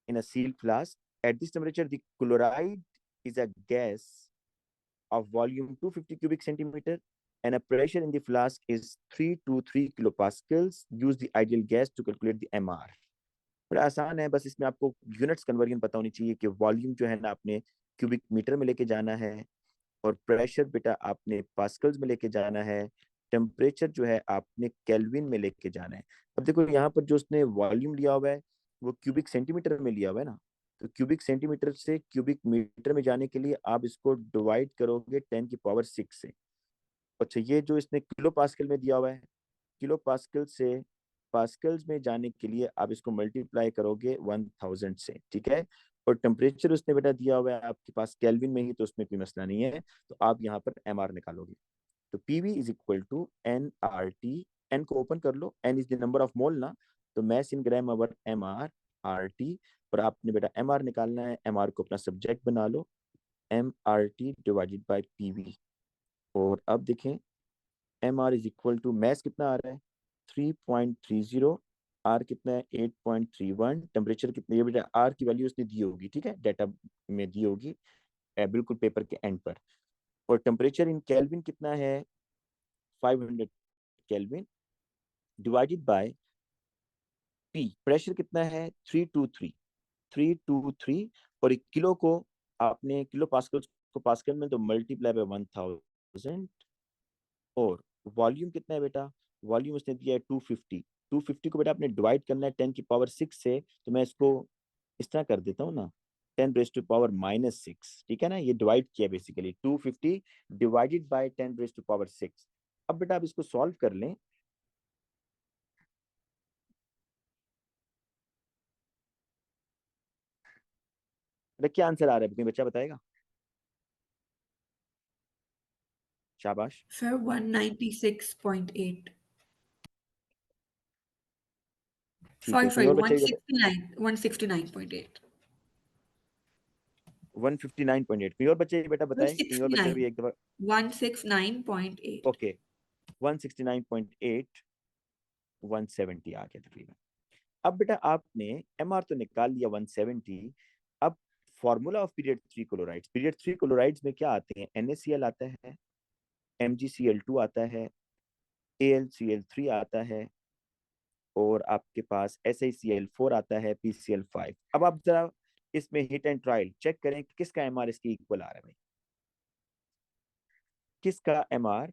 in a sealed flask. At this temperature, the chloride is a gas of volume 250 cubic centimeter and a pressure in the flask is 323 kilopascals. Use the ideal gas to calculate the MR. बड़ा आसान है, बस इसमें आपको units conversion पता होनी चाहिए कि वॉल्यूम जो है ना आपने क्यूबिक मीटर में लेके जाना है, और प्रेशर बेटा आपने पास्कल्स में लेके जाना है, टेम्परेचर जो है आपने केल्विन में लेके जाना है। अब देखो यहाँ पर जो उसने वॉल्यूम लिया हुआ है वो क्यूबिक सेंटीमीटर में लिया हुआ है ना, तो क्यूबिक सेंटीमीटर से क्यूबिक मीटर में जाने के लिए आप इसको डिवाइड करोगे 10 की पावर 6 से। अच्छा ये जो इसने किलो पास्कल में दिया हुआ है, किलो पास्कल से पास्कल्स में जाने के लिए आप इसको मल्टीप्लाई करोगे 1000 से, ठीक है। और टेम्परेचर उसने बेटा दिया हुआ है आपके पास केल्विन में ही, तो उसमें कोई मसला नहीं है। तो आप यहाँ पर एम आर निकालोगे। तो PV is equal to N R T, N को ओपन कर लो, N is the number of mole ना, तो mass in gram over M R R T. और आपने बेटा एम आर निकालना है, एम आर को अपना सब्जेक्ट बना लो, M R T divided by PV. और अब देखें M R is equal to mass कितना आ रहा है 3.30, आर कितना है 8.31, टेम्परेचर कितनी है बेटा, आर की वैल्यू उसने दी होगी, ठीक है, डाटा में दी होगी बिल्कुल पेपर के एंड पर। और टेम्परेचर इन केल्विन कितना है 500 kelvin divided by P, pressure कितना है 323। और एक किलो को आपने किलो पास्कल को पास्कल में तो मल्टीप्लाई बाय 1000। और वॉल्यूम कितना है बेटा, वॉल्यूम उसने दिया है 250। 250 को बेटा आपने डिवाइड करना है 10 की पावर 6 से, तो मैं इसको इस तरह कर देता हूँ ना, 10 रेज़ टू पावर -6, ठीक है ना, ये डिवाइड किया basically 250 divided by 10 raise to power 6। अब बेटा आप इसको सॉल्व कर लें। क्या आंसर आ रहा है, कोई बच्चा बताएगा? शाबाश। सर 196.8, ठीक है, कोई सॉरी और बच्चा भी बता। 169.8, 159.8, कोई और बच्चे बेटा बताए, कोई और बच्चा 169, भी एक दफा। 169.8। ओके, 169.8, 170 आ गया तकरीबन। अब बेटा आपने एम आर तो निकाल लिया 170। अब formula of period three chlorides में क्या आते हैं, NaCl आता है, MgCl2 आता है, AlCl3 आता है, और आपके पास SiCl4 आता है, PCl5। अब आप जरा इसमें हिट एंड ट्रायल चेक करें कि किसका एमआर इसके इक्वल आ रहा है भाई, किसका एमआर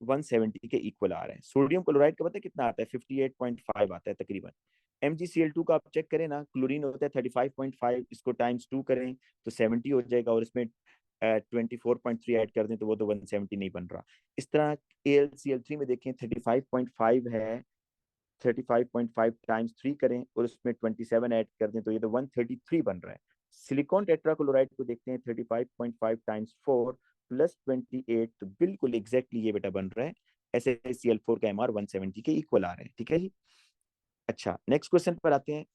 170 के इक्वल आ रहा है। सोडियम क्लोराइड का पता है कितना आता है, 58.5 आता है तकरीबन। MgCl2 का आप चेक करें ना, क्लोरीन होता है 35.5, इसको टाइम्स 2 करें तो 70 हो जाएगा, और इसमें 24.3 ऐड कर दें तो वो तो 170 नहीं बन रहा। इस तरह AlCl3 में देखें 35.5 है, 35.5 टाइम्स 3 करें और उसमें 27 ऐड कर दें तो ये तो 133 बन रहा है। सिलिकॉन टेट्राक्लोराइड को देखते हैं 35.5 टाइम्स 4 प्लस 28, तो बिल्कुल एग्जैक्टली ये बेटा बन रहा है। SaCl4 का एमआर 170 के इक्वल आ रहे हैं, ठीक है जी। अच्छा, नेक्स्ट क्वेश्चन पर आते हैं।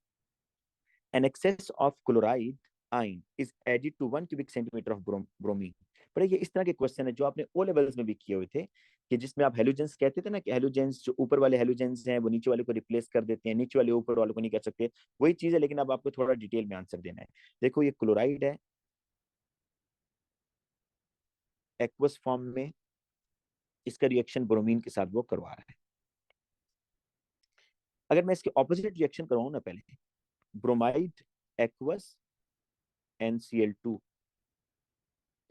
An excess of chloride ion is added to 1 cubic centimeter of bromine। पर ये इस तरह के क्वेश्चन है जो आपने ओ लेवल्स में भी किए हुए थे, कि जिसमें आप हेलोजेंस कहते थे ना, कि हेलोजेंस जो ऊपर वाले हेलोजेंस हैं वो नीचे वाले को रिप्लेस कर देते हैं, नीचे वाले ऊपर वाले को नहीं कर सकते, वही चीज है, लेकिन अब आपको थोड़ा डिटेल में आंसर देना है। देखो ये क्लोराइड है एक्वस फॉर्म में, इसका रिएक्शन ब्रोमीन के साथ वो करवा रहा है। अगर मैं इसके ऑपोजिट रिएक्शन करवाऊं ना, पहले ब्रोमाइड एक्वस NCl2,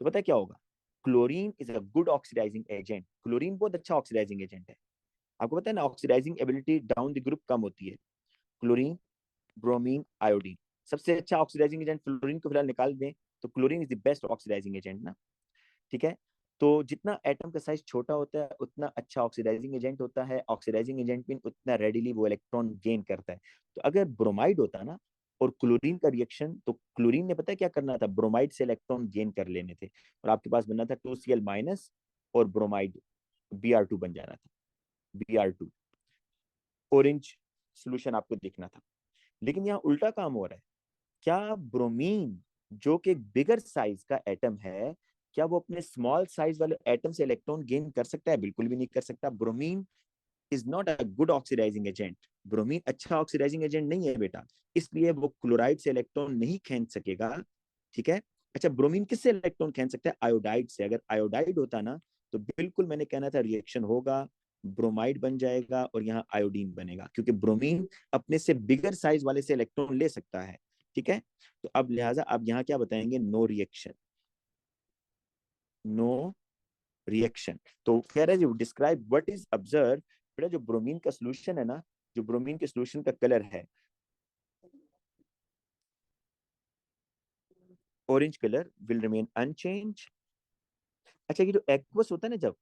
तो पता है क्या होगा, chlorine is a good oxidising agent. Chlorine बहुत अच्छा ऑक्सीडाइजिंग एजेंट है। आपको पता है ना, oxidising ability down the group कम होती है। क्लोरीन, ब्रोमीन, आयोडीन, सबसे अच्छा ऑक्सीडाइजिंग एजेंट क्लोरीन को फिलहाल निकाल दें तो chlorine is the best oxidising agent ना, ठीक है। तो जितना एटम का साइज छोटा होता है उतना अच्छा ऑक्सीडाइजिंग एजेंट होता है। ऑक्सीडाइजिंग एजेंट मीन उतना रेडिली वो इलेक्ट्रॉन गेन करता है। तो अगर ब्रोमाइड होता ना और क्लोरीन का रिएक्शन, तो क्लोरीन ने पता है क्या करना था, ब्रोमाइड से इलेक्ट्रॉन गेन कर लेने थे, और आपके पास बनना था 2Cl- और ब्रोमाइड Br2 बन जाना था, Br2 ऑरेंज सोल्यूशन आपको दिखना था। लेकिन यहाँ उल्टा काम हो रहा है। क्या ब्रोमीन जो कि बिगर साइज का एटम है, क्या वो अपने स्मॉल साइज वाले एटम से इलेक्ट्रॉन गेन कर सकता है? बिल्कुल भी नहीं कर सकता। Bromine is not a good oxidising agent. Bromine अच्छा ऑक्सीडाइजिंग एजेंट नहीं है बेटा, इसलिए वो क्लोराइड से इलेक्ट्रॉन नहीं खींच सकेगा, ठीक है। अच्छा, ब्रोमीन किससे इलेक्ट्रॉन खींच सकता है? आयोडाइड से। अगर आयोडाइड होता ना तो बिल्कुल मैंने कहना था रिएक्शन होगा, ब्रोमाइड बन जाएगा और यहाँ आयोडीन बनेगा, क्योंकि ब्रोमीन अपने से बिगर साइज वाले से इलेक्ट्रॉन ले सकता है, ठीक है। तो अब लिहाजा आप यहाँ क्या बताएंगे, नो रिएक्शन, नो रिएक्शन। तो कह रहे हैं डिस्क्राइब व्हाट इज ऑब्जर्व। बेटा जो ब्रोमीन का सॉल्यूशन है ना, जो ब्रोमीन के सॉल्यूशन का कलर है orange colour, will remain unchange. अच्छा, ये जो एक्वस होता है ना, जब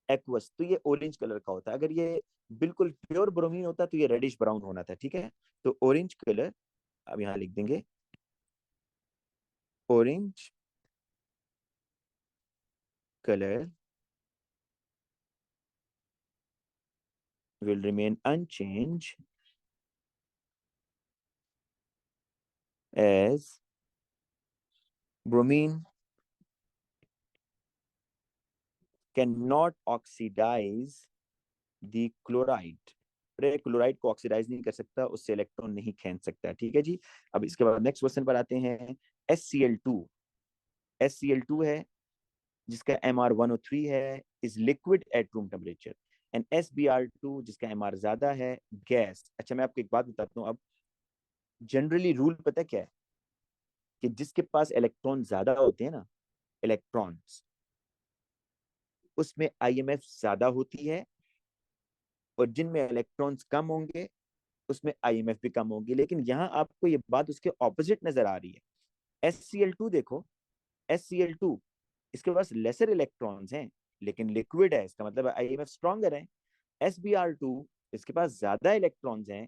एक्वस, तो ये ऑरेंज कलर का होता है। अगर ये बिल्कुल प्योर ब्रोमीन होता तो ये रेडिश ब्राउन होना था, ठीक है। तो ऑरेंज कलर, अब यहाँ लिख देंगे orange colour will remain unchanged as bromine cannot oxidize the chloride। Chloride को ऑक्सीडाइज नहीं कर सकता, उससे इलेक्ट्रॉन नहीं खींच सकता, ठीक है जी। अब इसके बाद नेक्स्ट क्वेश्चन पर आते हैं। SCl2, SCl2 है जिसका MR103 है, is liquid at room temperature. And SBr2 जिसका MR ज्यादा है, गैस। अच्छा मैं आपको एक बात बताता हूँ। अब जनरली रूल पता क्या है कि जिसके पास इलेक्ट्रॉन ज्यादा होते हैं ना, इलेक्ट्रॉन्स, उसमें IMF ज्यादा होती है, और जिनमें इलेक्ट्रॉन्स कम होंगे उसमें IMF भी कम होगी। लेकिन यहाँ आपको ये बात उसके ऑपोजिट नजर आ रही है। SCl2 देखो, SCl2 इसके पास लेसर इलेक्ट्रॉन्स हैं लेकिन लिक्विड है, इसका मतलब IMF स्ट्रॉन्गर है। SBr2 इसके पास ज्यादा इलेक्ट्रॉन्स हैं,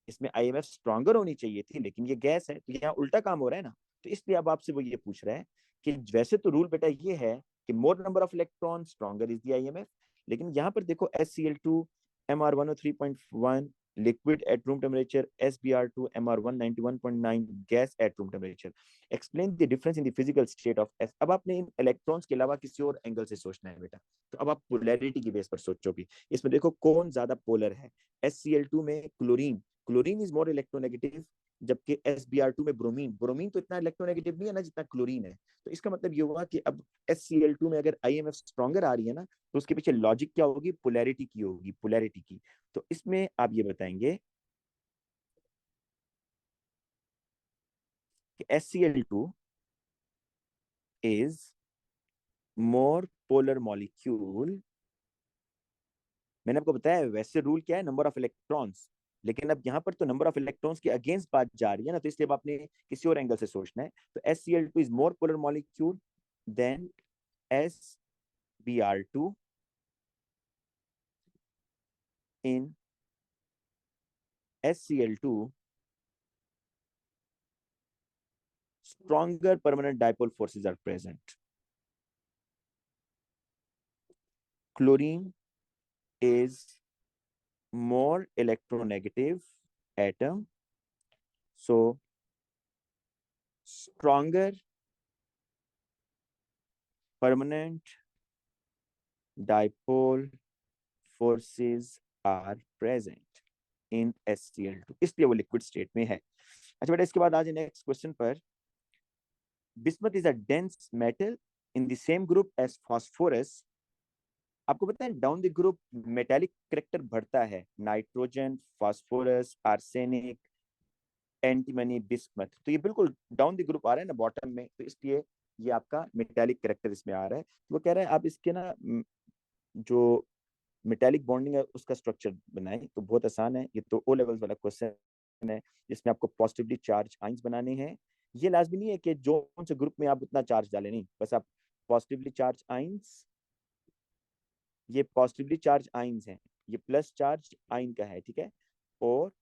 इसमें IMF स्ट्रॉन्गर होनी चाहिए थी लेकिन ये गैस है, तो यहाँ उल्टा काम हो रहा है ना। तो इसलिए अब आपसे वो ये पूछ रहा है कि वैसे तो रूल बेटा ये है कि मोर number of electron stronger is the IMF, लेकिन यहाँ पर देखो SCl2 MR103.1 liquid at room temperature, SBr2 MR191.9 gas at room temperature, explain the difference in the physical state of S। अब आपने इन इलेक्ट्रॉन्स के अलावा किसी और एंगल से सोचना है बेटा, तो अब आप पोलैरिटी की बेस पर सोचोगे। इसमें देखो कौन ज्यादा पोलर है। SCl2 में chlorine, chlorine is more electronegative, जबकि SBr2 में ब्रोमीन, ब्रोमीन तो इतना इलेक्ट्रोनेगेटिव नहीं है ना जितना क्लोरीन है। तो इसका मतलब ये हुआ कि अब SCl2 में अगर IMF स्ट्रॉन्गर आ रही है ना, तो उसके पीछे लॉजिक क्या होगी, पोलैरिटी की होगी, पोलैरिटी की। तो इसमें आप ये बताएंगे कि SCl2 is more polar molecule. मैंने आपको बताया वैसे रूल क्या है, नंबर ऑफ इलेक्ट्रॉन्स, लेकिन अब यहाँ पर तो नंबर ऑफ इलेक्ट्रॉन्स के अगेंस्ट बात जा रही है ना, तो इसलिए अब आपने किसी और एंगल से सोचना है। तो SCl2 is more polar molecule than SBr2 in SCl2 stronger permanent dipole forces are present. Chlorine is more electronegative atom, so stronger permanent dipole forces are present in SCl2, इसलिए वो लिक्विड स्टेट में है। अच्छा बेटा इसके बाद आ जाए नेक्स्ट क्वेश्चन पर। Bismuth is a dense metal in the same group as phosphorus. आपको पता है down the group metallic character बढ़ता है, nitrogen, phosphorus, arsenic, antimony, bismuth. तो ये बिल्कुल डाउन द ग्रुप आ रहा है ना बॉटम में, तो इसलिए ये आपका मेटालिक करेक्टर इसमें आ रहा है। तो वो कह रहा है आप इसके ना जो मेटालिक बॉन्डिंग है उसका स्ट्रक्चर बनाएं। तो बहुत आसान है, ये तो ओ लेवल्स वाला क्वेश्चन है जिसमें आपको पॉजिटिवली चार्ज आइंस बनाने हैं। ये लाजमी नहीं है कि जो से ग्रुप में आप उतना चार्ज डालें, नहीं, बस आप पॉजिटिवली चार्ज आइंस, ये पॉजिटिवली चार्ज आइंस हैं, ये प्लस चार्ज आइन का है, ठीक है। और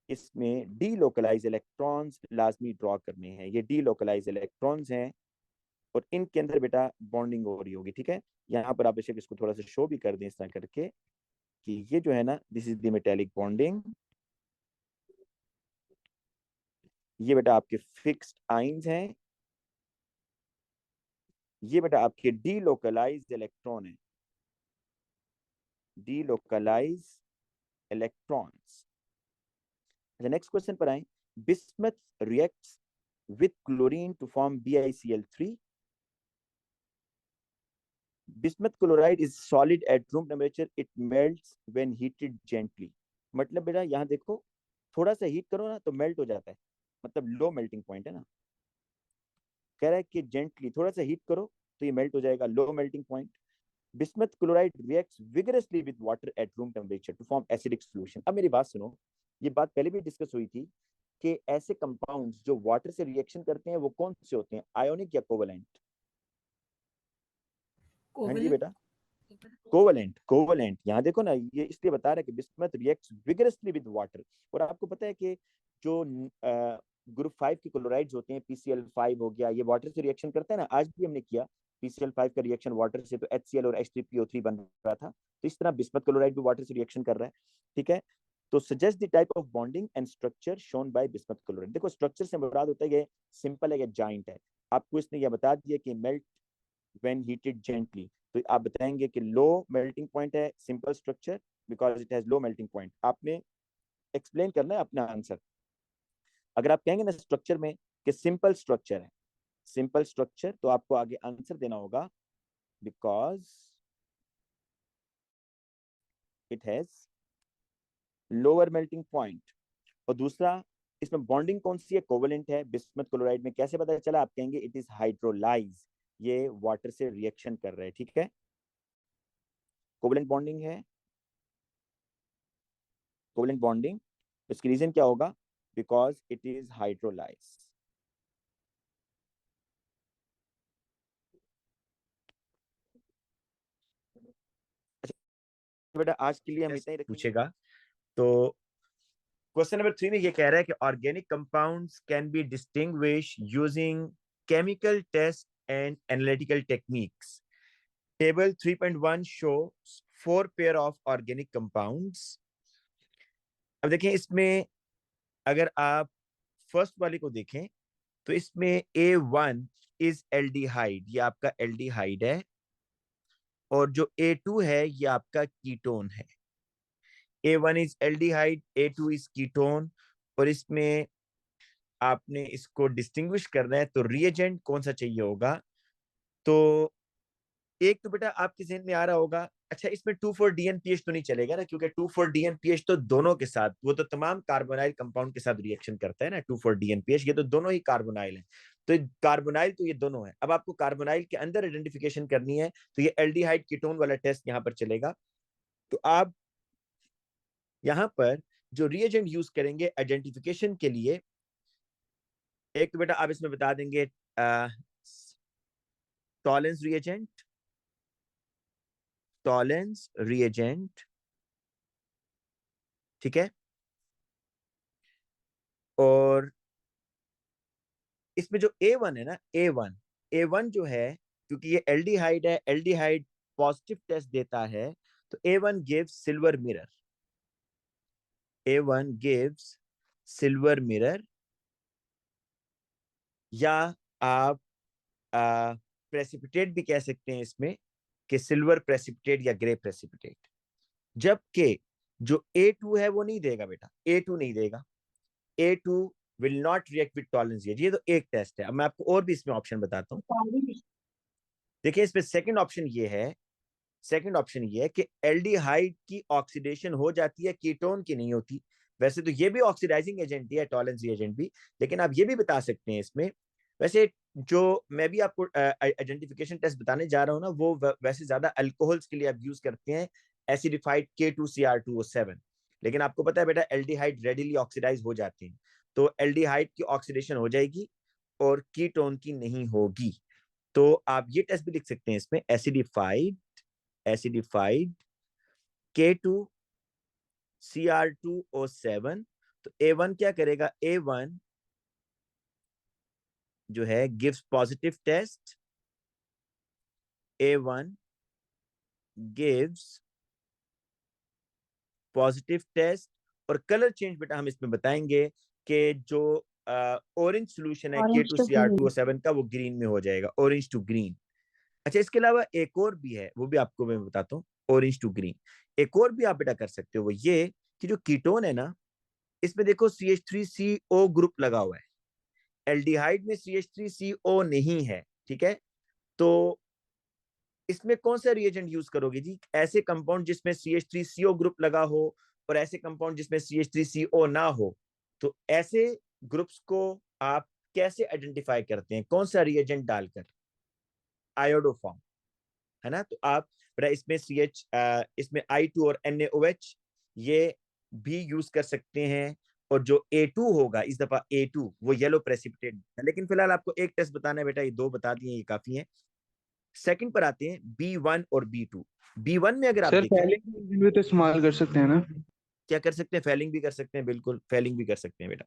इसमें डीलोकलाइज इलेक्ट्रॉन्स लाजमी ड्रॉ करने हैं, ये डीलोकलाइज इलेक्ट्रॉन्स हैं और इनके अंदर बेटा बॉन्डिंग हो रही होगी, ठीक है। यहाँ पर आप बेशक इसको थोड़ा सा शो भी कर दें इस तरह करके कि ये जो है ना, this is the metallic bonding, ये बेटा आपके फिक्स्ड आइंस हैं, ये बेटा आपके डीलोकलाइज्ड इलेक्ट्रॉन है, डीलोकलाइज इलेक्ट्रॉन्स। अच्छा नेक्स्ट क्वेश्चन पर आए। Bismuth reacts with chlorine to form BiCl3. Bismuth chloride is solid at room temperature. It melts when heated gently. मतलब बेटा यहाँ देखो, थोड़ा सा हीट करो ना तो मेल्ट हो जाता है, मतलब लो मेल्टिंग पॉइंट है ना। कह रहा है कि जेंटली थोड़ा सा हीट करो तो ये मेल्ट हो जाएगा, low melting point. Bismuth chloride reacts vigorously with water at room temperature to form acidic solution. अब मेरी बात सुनो, ये बात पहले भी डिस्कस हुई थी कि ऐसे कंपाउंड्स जो वाटर से रिएक्शन करते हैं वो कौन से होते हैं, आयोनिक या कोवेलेंट। हाँ जी कोवेलेंट। बेटा, कोवलेंट, कोवलेंट यहाँ देखो ना, ये इसलिए बता रहा है कि bismuth reacts vigorously with water. और आपको पता है कि जो ग्रुप 5 के क्लोराइड्स होते हैं, PCl5 हो गया, ये वाटर से रिएक्शन करता है ना। आज भी हमने किया PCl5 का रिएक्शन वाटर से, तो HCl और H3PO3 बन रहा था। तो इस तरह बिस्मथ क्लोराइड भी वाटर से रिएक्शन कर रहा है, ठीक है। तो suggest the type of bonding and structure shown by bismuth chloride. देखो स्ट्रक्चर से मुराद होता है ये सिंपल है, ये जॉइंट है। आपको इसने ये बता दिया कि मेल्ट व्हेन हीटेड जेंटली, तो आप बताएंगे कि लो मेल्टिंग पॉइंट है, simple structure because it has low melting point. आपने एक्सप्लेन करना है अपना आंसर। अगर आप कहेंगे ना स्ट्रक्चर में कि सिंपल स्ट्रक्चर है, सिंपल स्ट्रक्चर, तो आपको आगे आंसर देना होगा because it has lower melting point. और दूसरा, इसमें बॉन्डिंग कौन सी है, कोवेलेंट है। बिस्मथ क्लोराइड में कैसे पता चला, आप कहेंगे इट इज हाइड्रोलाइज, ये वाटर से रिएक्शन कर रहे हैं, ठीक है। कोवेलेंट बॉन्डिंग है, कोवेलेंट बॉन्डिंग, इसकी रीजन क्या होगा, बिकॉज इट इज हाइड्रोलाइज। बेटा आज के लिए हम इतना ही पूछेगा। तो क्वेश्चन नंबर 3 में ये कह रहा है कि organic compounds can be distinguish using chemical test and analytical techniques. Table 3.1 shows 4 pair of organic compounds। अब देखें इसमें, अगर आप फर्स्ट वाले को देखें तो इसमें A1 इज एल्डिहाइड, ये आपका एल्डिहाइड है। और जो A2 है ये आपका कीटोन है। A1 is aldehyde, A2 is ketone. और इसमें आपने इसको डिस्टिंग्विश करना है, तो रिएजेंट कौन सा चाहिए होगा। तो एक तो बेटा आपके जहन में आ रहा होगा, अच्छा इसमें 2,4-DNPH तो नहीं चलेगा ना, क्योंकि 2,4-DNPH तो दोनों के साथ, वो तो तमाम कार्बोनाइल कंपाउंड के साथ रिएक्शन करता है ना 2,4-DNPH, ये तो दोनों ही कार्बोनाइल है। तो कार्बोनाइल तो ये दोनों है। अब आपको कार्बोनाइल के अंदर आइडेंटिफिकेशन करनी है, तो ये एल्डिहाइड कीटोन वाला टेस्ट यहाँ पर चलेगा। तो आप यहाँ पर जो रिएजेंट यूज करेंगे आइडेंटिफिकेशन के लिए, एक तो बेटा आप इसमें बता देंगे टॉलेंस रिएजेंट, टॉलेंस रिएजेंट, ठीक है। और इसमें जो A1 है ना, A1 जो है, क्योंकि ये एल्डिहाइड है, एल्डिहाइड पॉजिटिव टेस्ट देता है, तो A1 gives silver mirror, A1 gives silver mirror. या आप प्रेसिपिटेट भी कह सकते हैं इसमें, कि सिल्वर प्रेसिपिटेट या ग्रे प्रेसिपिटेट। जबकि जो A2 है वो नहीं देगा बेटा, A2 नहीं देगा, A2 will not react with tolerance. ये तो एक टेस्ट है। अब मैं आपको और भी इसमें ऑप्शन बताता हूँ। देखिए इसमें सेकंड ऑप्शन ये है, सेकंड ऑप्शन ये है कि एल्डिहाइड की ऑक्सीडेशन हो जाती है, कीटोन की नहीं होती। वैसे तो ये भी ऑक्सीडाइजिंग एजेंट ही है, टॉलरेंस एजेंट भी, लेकिन आप ये भी बता सकते हैं इसमें। वैसे जो मैं भी आपको आइडेंटिफिकेशन टेस्ट बताने जा रहा हूँ ना, वो वैसे ज्यादा अल्कोहल्स के लिए आप यूज करते हैं, एसिडिफाइड K2Cr2O7। लेकिन आपको पता है बेटा एल्डिहाइड रेडिली ऑक्सीडाइज हो जाते हैं, तो एल्डिहाइड की ऑक्सीडेशन हो जाएगी और कीटोन की नहीं होगी। तो आप ये टेस्ट भी लिख सकते हैं इसमें, एसिडिफाइड, एसिडिफाइड K2Cr2O7। तो A1 क्या करेगा, A1 जो है gives positive test, A1 gives positive test. और कलर चेंज बेटा हम इसमें बताएंगे कि जो ऑरेंज सोल्यूशन है K2Cr2O7 का, वो ग्रीन में हो जाएगा, ऑरेंज टू ग्रीन। अच्छा इसके अलावा एक और भी है, वो भी आपको मैं बताता हूँ, ऑरेंज टू ग्रीन। एक और भी आप बेटा कर सकते हो, वो ये कि जो कीटोन है ना, इसमें देखो CH3CO ग्रुप लगा हुआ है, एल्डिहाइड में CH3CO नहीं है, ठीक है। तो इसमें कौन सा रिएजेंट यूज करोगे जी, ऐसे कंपाउंड जिसमें CH3CO ग्रुप लगा हो और ऐसे कंपाउंड जिसमें CH3CO ना हो। तो ऐसे ग्रुप्स को आप कैसे आइडेंटिफाई करते हैं, कौन सा रिएजेंट डालकर, आयोडोफॉर्म, है ना। तो आप बेटा इसमें इसमें I2 और NaOH ये भी यूज कर सकते हैं। और जो A2 होगा इस दफा, A2 वो येलो प्रेसिपिटेट है। लेकिन फिलहाल आपको एक टेस्ट बताना है बेटा, ये दो बता दिए, ये काफी है। सेकंड पर आते हैं B1 और B2। B1 में अगर आप सर देखें, फैलिंग भी तो इस्तेमाल कर सकते हैं ना? क्या कर सकते हैं, फेलिंग भी कर सकते हैं, बिल्कुल फेलिंग भी कर सकते हैं बेटा।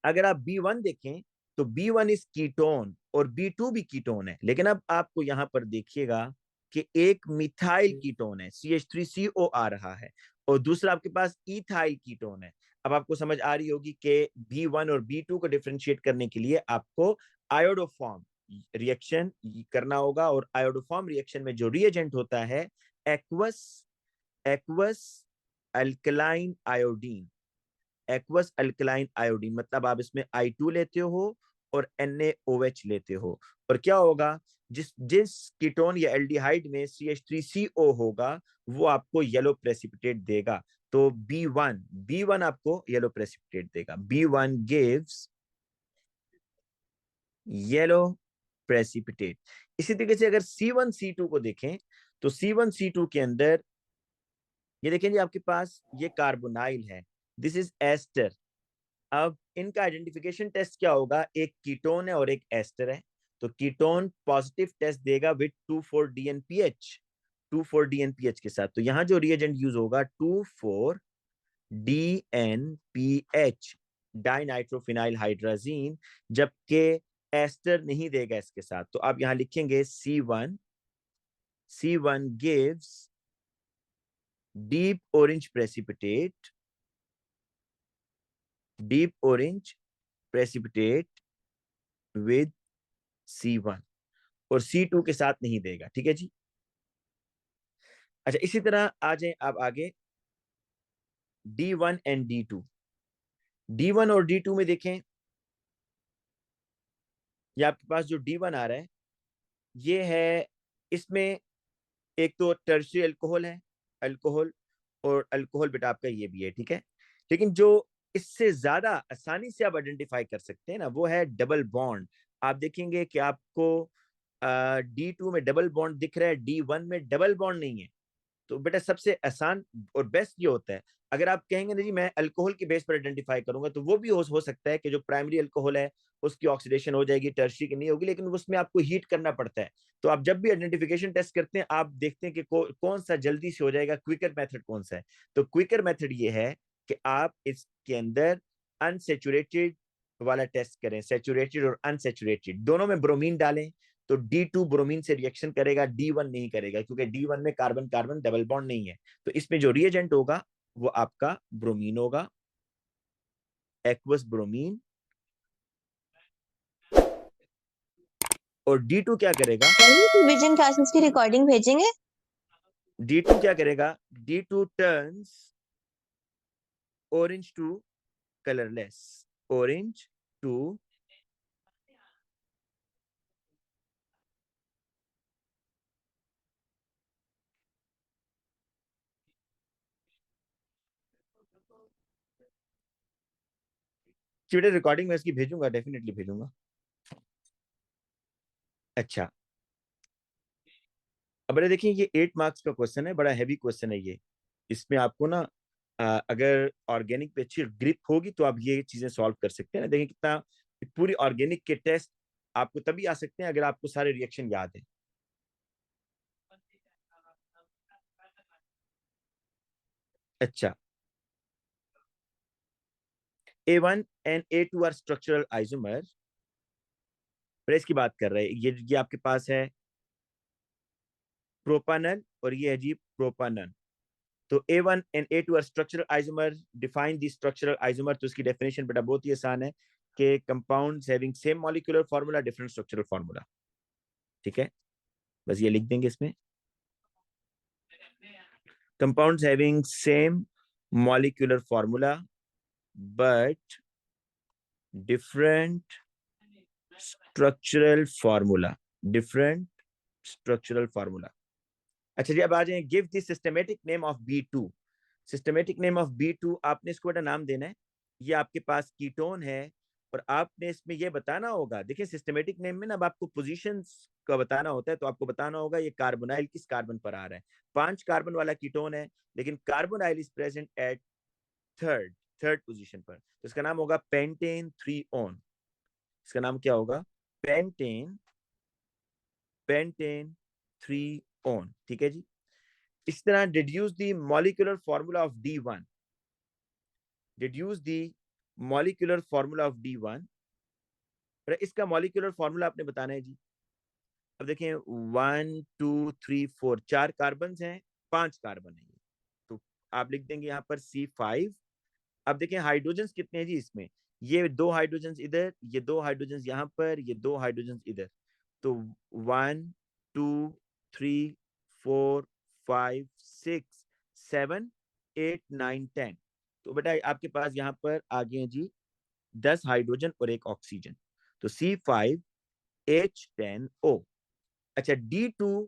अगर आप B1 देखें तो B1 इज कीटोन और B2 भी कीटोन है, लेकिन अब आपको यहां पर देखिएगा कि एक मिथाइल कीटोन है, CH3CO आ रहा है, और दूसरा आपके पास इथाइल कीटोन है। अब आपको समझ आ रही होगी कि B1 और B2 को डिफरेंशिएट करने के लिए आपको आयोडोफॉर्म रिएक्शन करना होगा, और आयोडोफॉर्म रिएक्शन में जो रिएजेंट होता है aqueous aqueous alkaline iodine. Aqueous alkaline iodine मतलब आप इसमें I2 लेते हो और NaOH लेते हो, और क्या होगा, जिस जिस कीटोन या एल्डिहाइड में CH3CO होगा वो आपको येलो प्रेसिपिटेट देगा। तो B1 आपको येलो प्रेसिपिटेट देगा। B1 gives yellow precipitate. इसी तरीके से अगर C1C2 को देखें तो C1C2 के अंदर ये देखें जी, आपके पास ये कार्बोनाइल है, दिस इज एस्टर। अब इनका आइडेंटिफिकेशन टेस्ट क्या होगा, एक कीटोन है और एक एस्टर है, तो कीटोन पॉजिटिव टेस्ट देगा विद 2,4-DNPH, 2,4-DNPH के साथ। तो यहां जो रिएजेंट यूज होगा 2,4-DNPH, डाइनाइट्रोफिनाइल हाइड्राजीन, जबकि एस्टर नहीं देगा इसके साथ। तो आप यहां लिखेंगे C1 gives deep orange precipitate, deep orange precipitate with C1, और C2 के साथ नहीं देगा। ठीक है जी। अच्छा, इसी तरह आ जाए आप आगे D1 एंड D2। D1 और D2 में देखें, ये आपके पास जो D1 आ रहा है ये है, इसमें एक तो टर्शियरी अल्कोहल है, अल्कोहल, और अल्कोहल बेटा आपका ये भी है, ठीक है। लेकिन जो इससे ज्यादा आसानी से आप आइडेंटिफाई कर सकते हैं ना, वो है डबल बॉन्ड। आप देखेंगे कि आपको D2 में डबल बॉन्ड दिख रहा है, D1 में डबल बॉन्ड नहीं है। तो बेटा सबसे आसान और बेस्ट ये होता है, अगर आप कहेंगे ना जी मैं अल्कोहल के बेस पर आइडेंटिफाई करूंगा, तो वो भी हो सकता है कि जो प्राइमरी अल्कोहल है उसकी ऑक्सीडेशन हो जाएगी, टर्शरी की नहीं होगी, लेकिन उसमें आपको हीट करना पड़ता है। तो आप जब भी आइडेंटिफिकेशन टेस्ट करते हैं आप देखते हैं कि कौन सा जल्दी से हो जाएगा, क्विकर मेथड कौन सा है। तो क्विकर मेथड ये है कि आप इसके अंदर अनसेचुरेटेड वाला टेस्ट करें, सेचुरेटेड और अनसेचुरेटेड दोनों में ब्रोमीन डालें, तो D2 ब्रोमीन से रिएक्शन करेगा, D1 नहीं करेगा, क्योंकि D1 में कार्बन कार्बन डबल बॉन्ड नहीं है। तो इसमें जो रिएजेंट होगा वो आपका ब्रोमीन होगा, एक्वस ब्रोमीन। और D2 क्या करेगा, विजन क्लासेस की रिकॉर्डिंग भेजेंगे। D2 क्या करेगा, D2 turns orange to colourless, orange to बेटा रिकॉर्डिंग मैं इसकी भेजूंगा, डेफिनेटली भेजूंगा। अच्छा, अब बेटा देखिए ये 8 मार्क्स का क्वेश्चन है, बड़ा हैवी क्वेश्चन है ये। इसमें आपको ना अगर ऑर्गेनिक पे अच्छी ग्रिप होगी तो आप ये चीजें सॉल्व कर सकते हैं ना। देखिए कितना, पूरी ऑर्गेनिक के टेस्ट आपको तभी आ सकते हैं अगर आपको सारे रिएक्शन याद है। अच्छा, A1 and A2 are structural isomer, press की बात कर रहे हैं। ये आपके पास है प्रोपानल और ये है जी प्रोपानन। तो A1 and A2 are structural isomer, define the structural isomer. तो इसकी डेफिनेशन बेटा बहुत ही आसान है कि compounds having same molecular formula different structural formula. ठीक है, बस ये लिख देंगे इसमें, compounds having same molecular formula but different structural formula, different structural formula। अच्छा जी, अब आ जाए give the systematic name of B2। Systematic name of B2 आपने इसको बेटा नाम देना है। ये आपके पास कीटोन है और आपने इसमें ये बताना होगा, देखिए सिस्टमेटिक नेम में ना अब आपको पोजीशंस का बताना होता है, तो आपको बताना होगा ये कार्बोनाइल किस कार्बन पर आ रहा है। 5 कार्बन वाला कीटोन है, लेकिन carbonyl is present at third position पर, तो इसका नाम होगा पेंटेन 3 ऑन। इसका नाम क्या होगा, पेंटेन पेंटेन 3 ऑन, ठीक है जी। इस तरह deduce the molecular formula of D1, deduce the molecular formula of D1, इसका मॉलिक्यूलर फॉर्मूला आपने बताना है जी। अब देखें 1 2 3 4 4 कार्बन हैं, 5 कार्बन है, तो आप लिख देंगे यहाँ पर C5। अब देखें हाइड्रोजन्स कितने हैं जी इसमें, ये 2 हाइड्रोजन्स इधर, ये 2 हाइड्रोजन्स यहाँ पर, ये 2 हाइड्रोजन्स इधर, तो 1 2 3 4 5 6 7 8 9 10, तो बेटा आपके पास यहाँ पर आ गए हैं जी 10 हाइड्रोजन और एक ऑक्सीजन, तो C5H10O। अच्छा, D2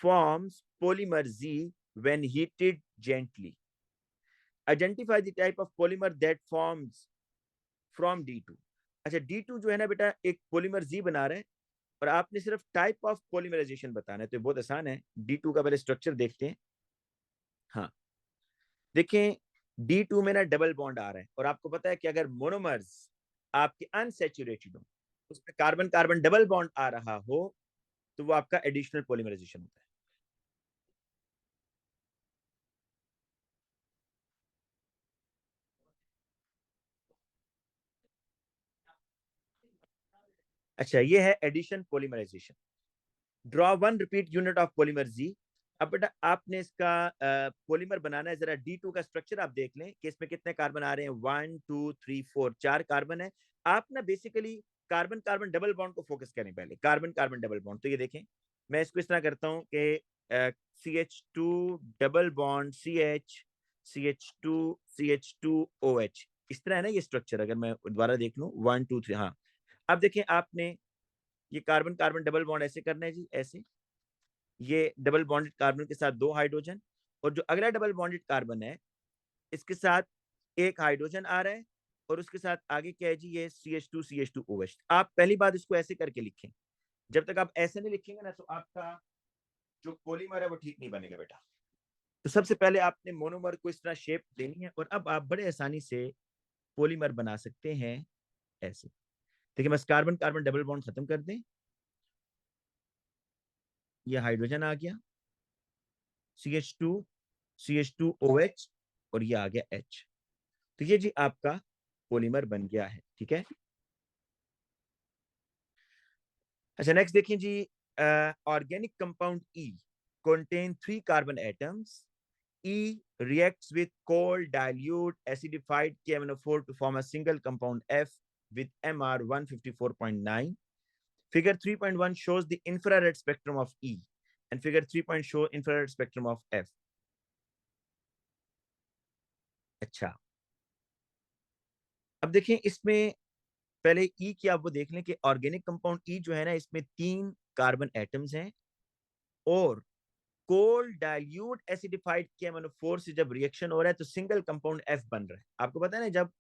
forms polymer Z when heated gently. Identify the type of polymer that forms from D2। अच्छा, D2 जो है ना बेटा एक पॉलीमर Z बना रहे हैं, और आपने सिर्फ टाइप ऑफ पॉलीमराइजेशन बताना है, तो बहुत आसान है। D2 का पहले स्ट्रक्चर देखते हैं। हाँ, देखें D2 में ना डबल बॉन्ड आ रहा है, और आपको पता है कि अगर मोनोमर्स आपके अनसैचुरेटेड हो, उसमें कार्बन कार्बन डबल बॉन्ड आ रहा हो, तो वो आपका एडिशनल पॉलीमराइजेशन होता है। अच्छा, ये है addition polymerisation. Draw one repeat unit of polymer जी। अब बेटा आपने इसका पॉलीमर बनाना है, जरा D2 का स्ट्रक्चर आप देख लें कि इसमें कितने कार्बन आ रहे हैं, 1 2 3 4 4 कार्बन है। आप ना basically carbon carbon double bond को फोकस करें पहले, कार्बन कार्बन डबल बॉन्ड। तो ये देखें, मैं इसको इस तरह करता हूँ कि CH2 double bond CH, CH2 CH2OH, इस तरह है ना ये स्ट्रक्चर। अगर मैं दोबारा देख लूँ 1 2 3, हाँ। अब देखें आपने ये कार्बन कार्बन डबल बॉन्ड ऐसे करना है जी, ऐसे, ये डबल बॉन्डेड कार्बन के साथ 2 हाइड्रोजन, और जो अगला डबल बॉन्डेड कार्बन है इसके साथ एक हाइड्रोजन आ रहा है, और उसके साथ आगे क्या है जी, ये CH2 CH2OH। आप पहली बात इसको ऐसे करके लिखें, जब तक आप ऐसे नहीं लिखेंगे ना तो आपका जो पॉलीमर है वो ठीक नहीं बनेगा बेटा। तो सबसे पहले आपने मोनोमर को इस तरह शेप देनी है, और अब आप बड़े आसानी से पॉलीमर बना सकते हैं ऐसे। देखिए, बस कार्बन कार्बन डबल बॉन्ड खत्म कर दें, ये हाइड्रोजन आ गया CH2 CH2OH, और ये आ गया H। तो ये जी आपका पॉलीमर बन गया है, ठीक है। अच्छा, नेक्स्ट देखिए जी, organic compound E contain 3 carbon atoms। E reacts with cold dilute acidified KMnO4 to form a single compound F with MR 154.9। Figure 3.1 shows the infrared spectrum of E, and figure 3 show infrared spectrum of F। अच्छा, अब देखें इसमें पहले E की आप वो देख लें कि ऑर्गेनिक कंपाउंड E जो है ना, इसमें 3 कार्बन एटम्स हैं, और कोल्ड डाइल्यूट एसिडिफाइड KMnO4 से जब रिएक्शन हो रहा है तो सिंगल कंपाउंड F बन रहा है। आपको पता है ना, जब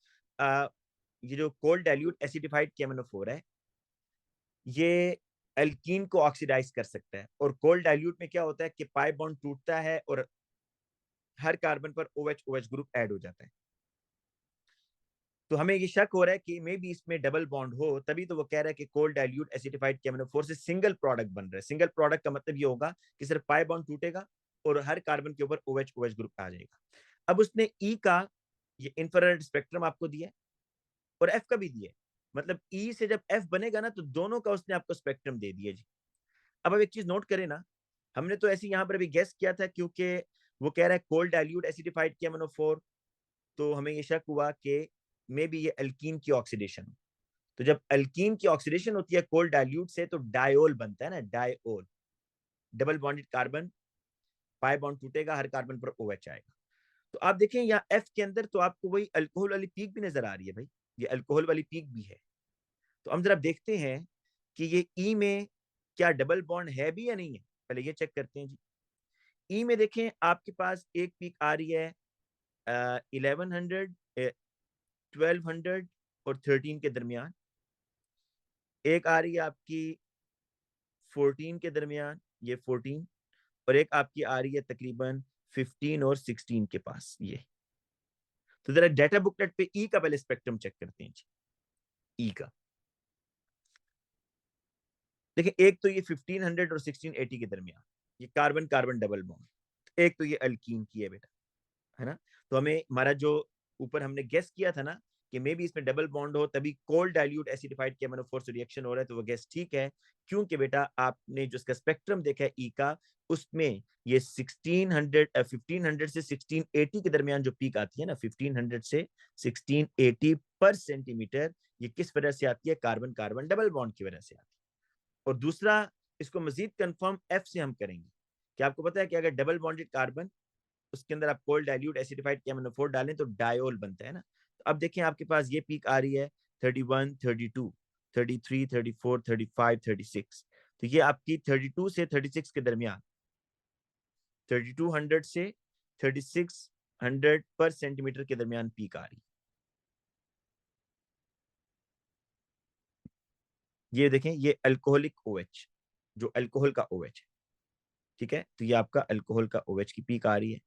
ये जो कोल्ड डाइल्यूट एसिडिफाइड KMnO4 है, ये एल्कीन को ऑक्सीडाइज कर सकता है, और कोल्ड डाइल्यूट में क्या होता है कि पाई बॉन्ड टूटता है और हर कार्बन पर OH OH ग्रुप ऐड हो जाता है। तो हमें ये शक हो रहा है कि मे बी इसमें डबल बॉन्ड हो, तभी तो वो कह रहा है कि कोल्ड डाइल्यूट एसिडिफाइड KMnO4 से सिंगल प्रोडक्ट बन रहा है। सिंगल प्रोडक्ट का मतलब ये होगा कि सिर्फ पाई बॉन्ड टूटेगा और हर कार्बन के ऊपर OH OH ग्रुप आ जाएगा। अब उसने E का ये इंफ्रारेड स्पेक्ट्रम आपको दिया है, और F का भी दिया है, मतलब E से जब F बनेगा ना तो दोनों का उसने आपको स्पेक्ट्रम दे दिया जी। अब एक चीज नोट करें ना, हमने तो ऐसे यहाँ पर अभी गेस किया था क्योंकि वो कह रहा है कोल्ड डाइल्यूट एसिडिफाइड KMnO4, तो हमें ये शक हुआ कि मे बी ये अल्कीन की ऑक्सीडेशन। तो जब अल्कीन की ऑक्सीडेशन होती है कोल्ड डाइल्यूट से तो डायोल बनता है ना, diol, double bonded carbon, pi bond टूटेगा, हर कार्बन पर OH आएगा। तो आप देखें यहाँ F के अंदर तो आपको वही अल्कोहल वाली पीक भी नजर आ रही है भाई, ये अल्कोहल वाली पीक भी है। तो हम जरा देखते हैं कि ये E में क्या डबल बॉन्ड है भी या नहीं है, पहले ये चेक करते हैं जी। E में देखें आपके पास एक पीक आ रही है 1100 1200 और 13 के दरमियान, एक आ रही है आपकी 14 के दरमियान, ये 14, और एक आपकी आ रही है तकरीबन 15 और 16 के पास ये। तो जरा डाटा बुकलेट पे ई का पहले स्पेक्ट्रम चेक करते हैं जी, ई का। देखिए एक तो ये 1500 और 1680 के दरमियान, ये कार्बन कार्बन डबल बॉन्ड, एक तो ये अल्कीन की है बेटा, है ना। तो हमें हमारा जो ऊपर हमने गेस किया था ना कि मे बी इसमें डबल बॉन्ड हो तभी कोल्ड डाइल्यूट एसिडिफाइड केमिनोफोर से रिएक्शन हो रहा है, तो वो गेस ठीक है, क्योंकि बेटा आपने जो इसका स्पेक्ट्रम देखा है ई का, उसमें ये 1500 से 1680 के दरमियान जो पीक आती है ना, 1500 से 1680 पर सेंटीमीटर, ये किस वजह से आती है? कार्बन कार्बन डबल बॉन्ड की वजह से आती है। और दूसरा, इसको मजीद कंफर्म एफ से हम करेंगे कि आपको पता है कि अगर डबल बॉन्डेड कार्बन उसके अंदर आप कोल्ड डाइल्यूट एसिडिफाइड केमिनोफोर डालें तो डायोल बनता है ना। तो अब देखें आपके पास ये पीक आ रही है 31, 32, 33, 34, 35, 36, तो ये आपकी 32 से 36 के दरमियान, 3200 से 3600 पर सेंटीमीटर के दरमियान पीक आ रही है। ये देखें, ये अल्कोहलिक OH, जो अल्कोहल का OH है, ठीक है, तो ये आपका अल्कोहल का OH की पीक आ रही है।